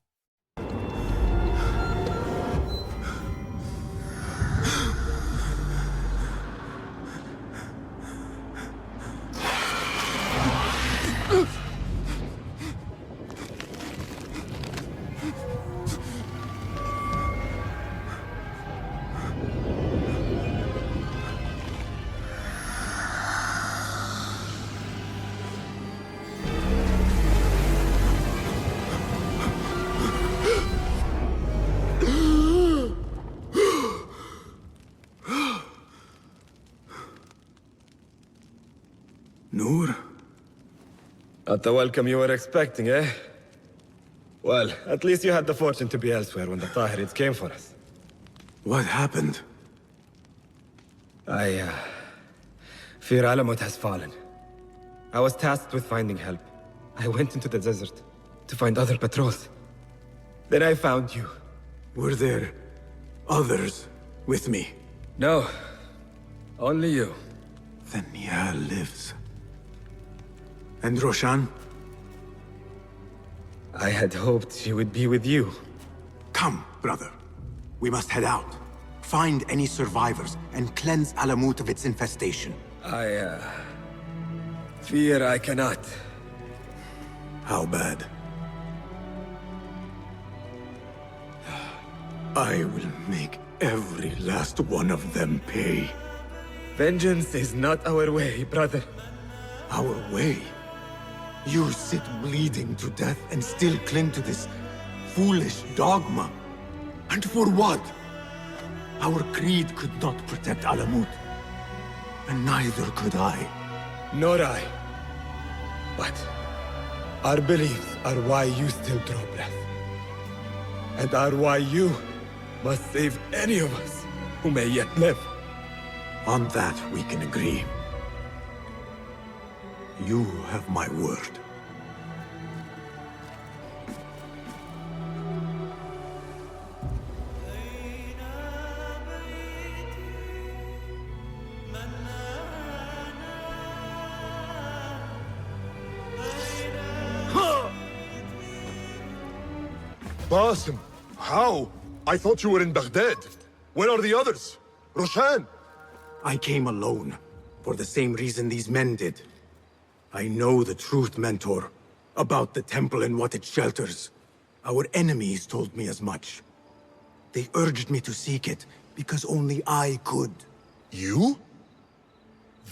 Noor? Not the welcome you were expecting, eh? Well, at least you had the fortune to be elsewhere when the Tahirids came for us. What happened? I fear Alamut has fallen. I was tasked with finding help. I went into the desert to find other patrols. Then I found you. Were there others with me? No. Only you. Then Nihal lives. And Roshan? I had hoped she would be with you. Come, brother. We must head out. Find any survivors and cleanse Alamut of its infestation. I fear I cannot. How bad? I will make every last one of them pay. Vengeance is not our way, brother. Our way? You sit bleeding to death and still cling to this foolish dogma. And for what? Our creed could not protect Alamut. And neither could I. Nor I. But our beliefs are why you still draw breath. And are why you must save any of us who may yet live. On that we can agree. You have my word. Basim, how? I thought you were in Baghdad. Where are the others? Roshan? I came alone, for the same reason these men did. I know the truth, Mentor, about the temple and what it shelters. Our enemies told me as much. They urged me to seek it, because only I could. You?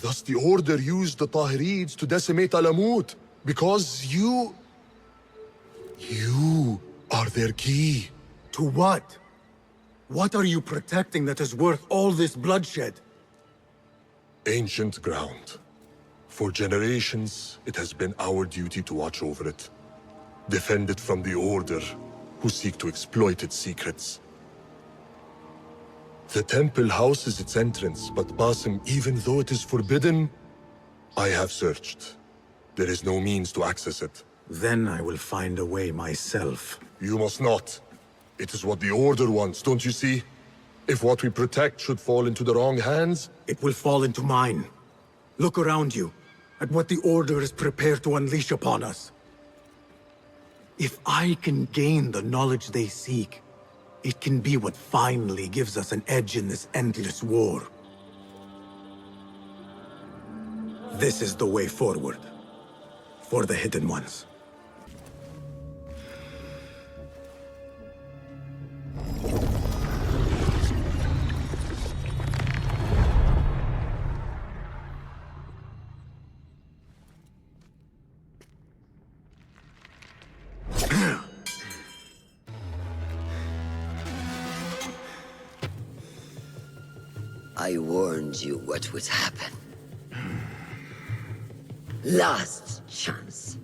Thus the Order used the Tahirids to decimate Alamut, because you are their key. To what? What are you protecting that is worth all this bloodshed? Ancient ground. For generations, it has been our duty to watch over it. Defend it from the Order, who seek to exploit its secrets. The temple houses its entrance, but Basim, even though it is forbidden, I have searched. There is no means to access it. Then I will find a way myself. You must not. It is what the Order wants, don't you see? If what we protect should fall into the wrong hands... It will fall into mine. Look around you, at what the Order is prepared to unleash upon us. If I can gain the knowledge they seek, it can be what finally gives us an edge in this endless war. This is the way forward. For the Hidden Ones. I warned you what would happen. Last chance.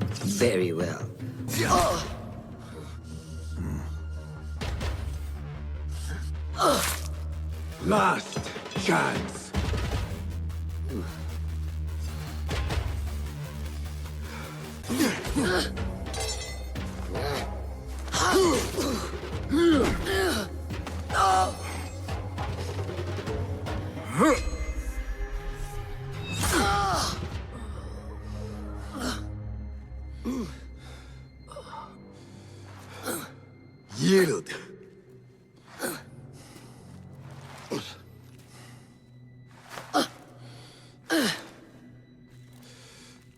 Very well. Last chance. Yield.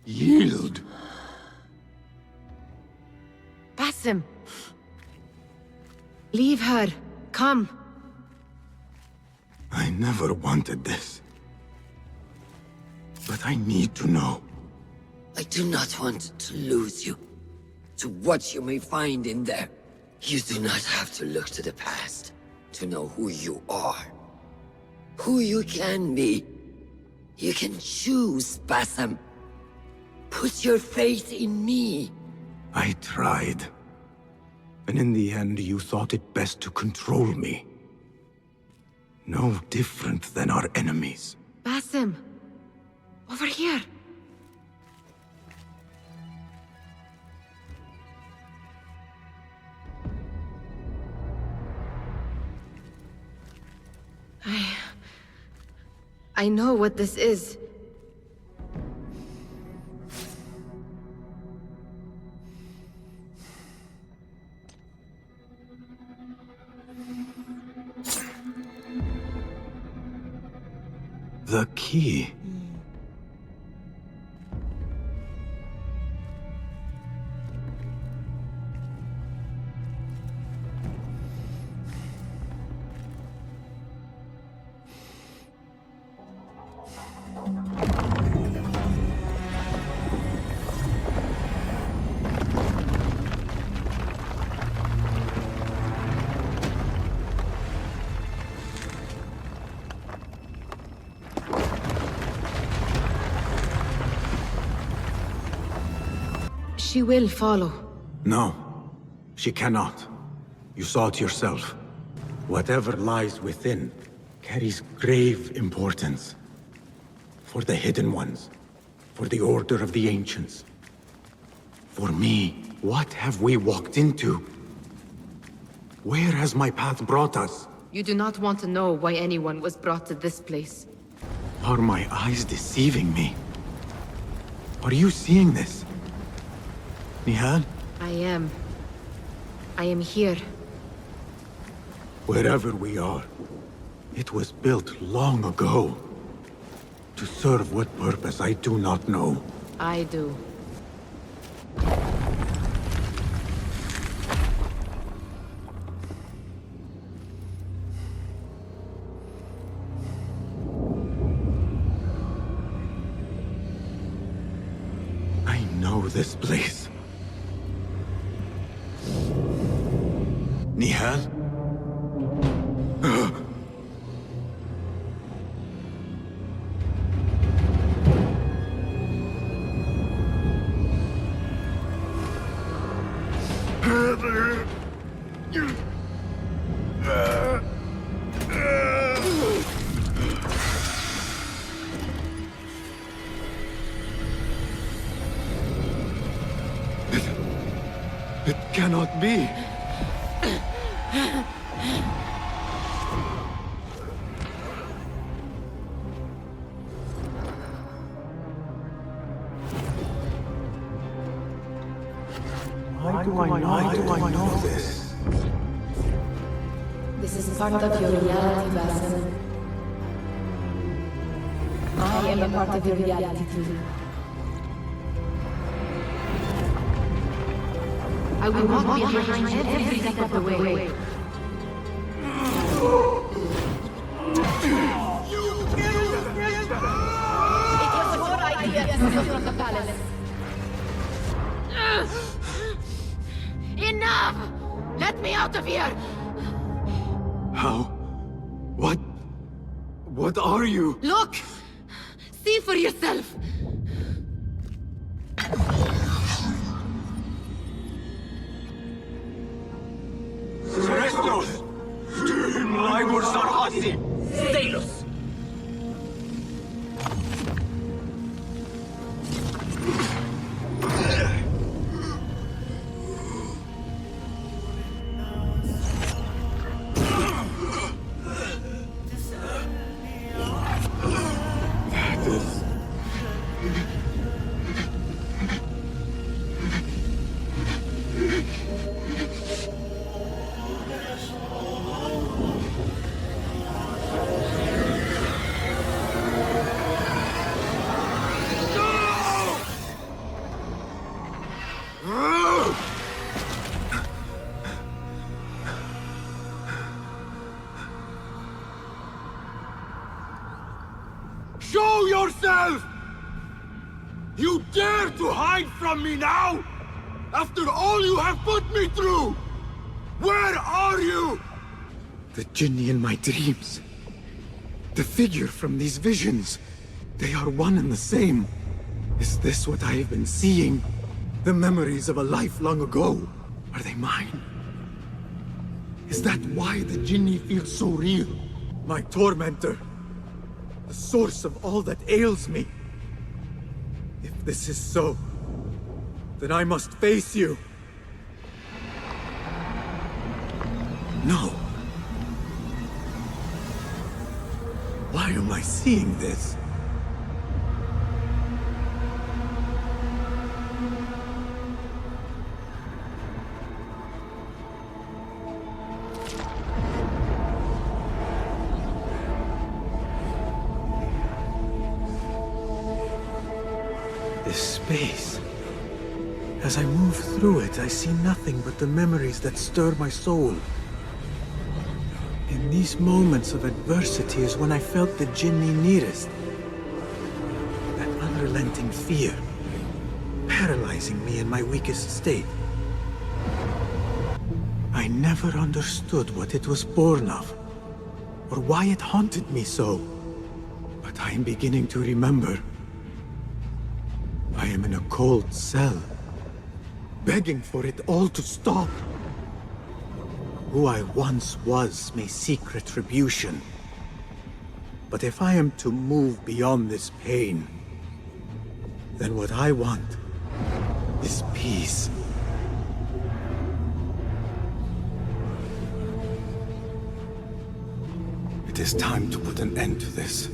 Yield. Basim. Leave her. Come. I never wanted this. But I need to know. I do not want to lose you to what you may find in there. You do not have to look to the past to know who you are. Who you can be. You can choose, Basim. Put your faith in me. I tried. And in the end, you thought it best to control me. No different than our enemies. Basim. Over here. I know what this is. The key. She will follow. No, she cannot. You saw it yourself. Whatever lies within carries grave importance. For the Hidden Ones, for the Order of the Ancients. For me, what have we walked into? Where has my path brought us? You do not want to know why anyone was brought to this place. Are my eyes deceiving me? Are you seeing this? Nihal? I am here. Wherever we are, it was built long ago. To serve what purpose, I do not know. I do. I know this place. Nihal? It cannot be. Why do I know this? This is part of your reality, Basim. I am a part of your reality too. I will walk behind you every step of the way. It was your idea to steal from the palace. Enough! Let me out of here! How? What are you? Look! See for yourself! Restos! Stehen Leibur Sarhasi! Stalos! yourself! You dare to hide from me now? After all you have put me through! Where are you? The Jinni in my dreams. The figure from these visions. They are one and the same. Is this what I have been seeing? The memories of a life long ago. Are they mine? Is that why the Jinni feels so real? My tormentor. The source of all that ails me. If this is so, then I must face you. No. Why am I seeing this? This space. As I move through it, I see nothing but the memories that stir my soul. In these moments of adversity is when I felt the Jinni nearest. That unrelenting fear, paralyzing me in my weakest state. I never understood what it was born of, or why it haunted me so. But I am beginning to remember. I am in a cold cell, begging for it all to stop. Who I once was may seek retribution. But if I am to move beyond this pain, then what I want is peace. It is time to put an end to this.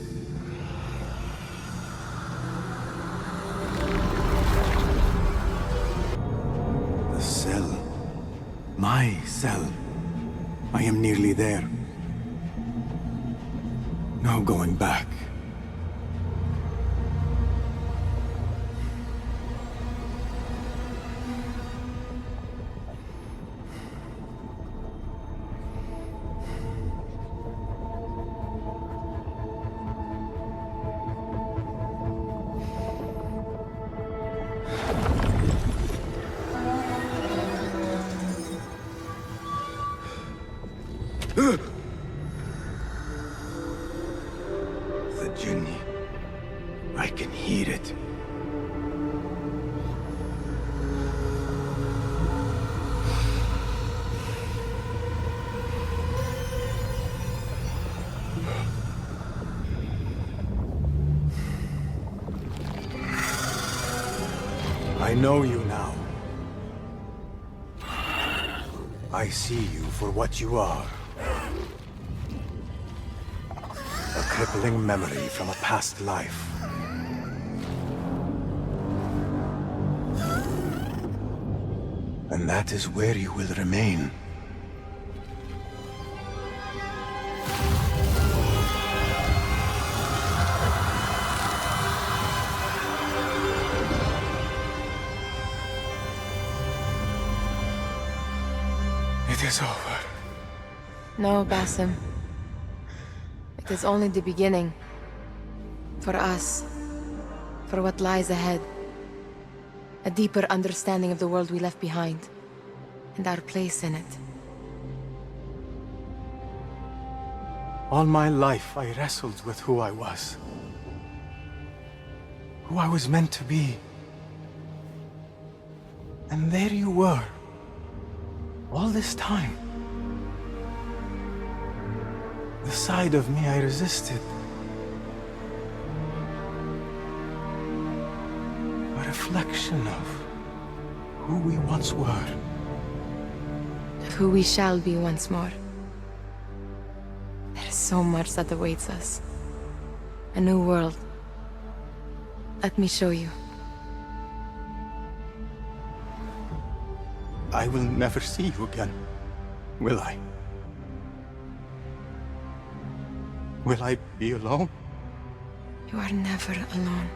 The cell. My cell. I am nearly there. No going back. The Jinni. I can hear it. I know you now. I see you for what you are. A crippling memory from a past life. And that is where you will remain. It is over. No, Basim. It is only the beginning. For us. For what lies ahead. A deeper understanding of the world we left behind. And our place in it. All my life I wrestled with who I was. Who I was meant to be. And there you were. All this time. The side of me I resisted. A reflection of who we once were. Of who we shall be once more. There is so much that awaits us. A new world. Let me show you. I will never see you again, will I? Will I be alone? You are never alone.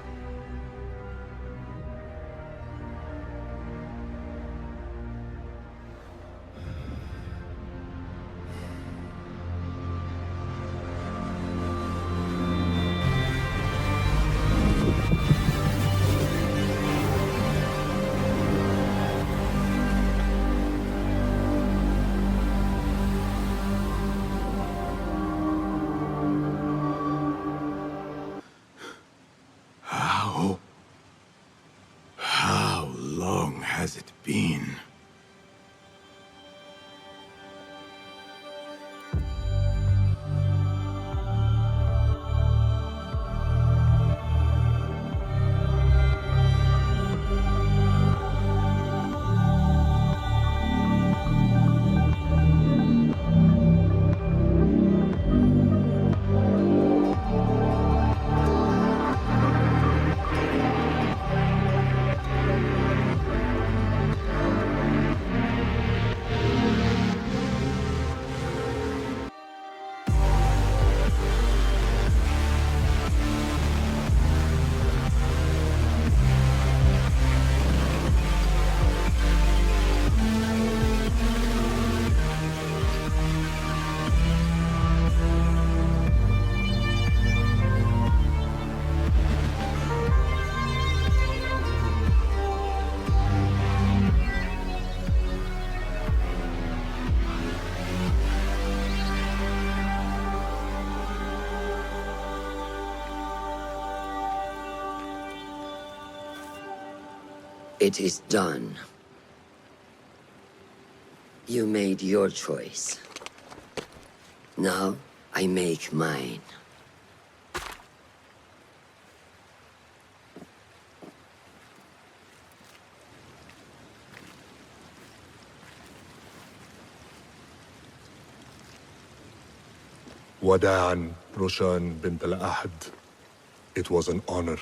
It is done. You made your choice. Now, I make mine. Wada'an, Roshan bint al-Ahad. It was an honor.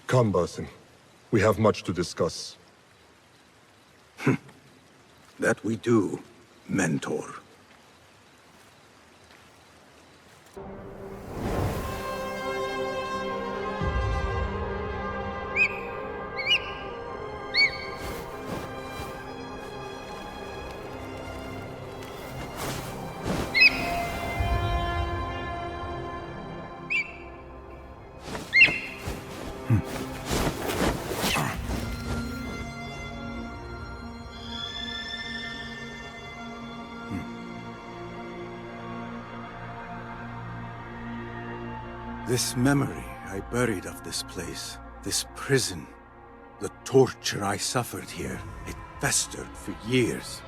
Come, Basim. We have much to discuss. That we do, Mentor. This memory I buried of this place, this prison, the torture I suffered here, it festered for years.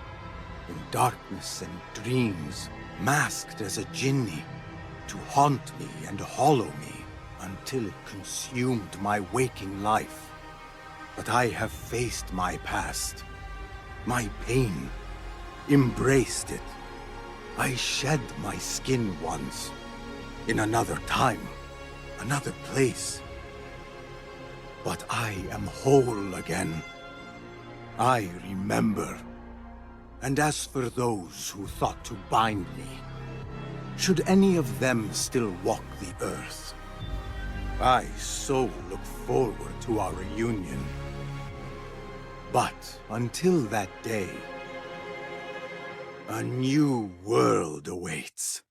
In darkness and dreams, masked as a jinni, to haunt me and hollow me, until it consumed my waking life. But I have faced my past, my pain, embraced it. I shed my skin once, in another time. Another place. But I am whole again. I remember. And as for those who thought to bind me, should any of them still walk the earth, I so look forward to our reunion. But until that day, a new world awaits.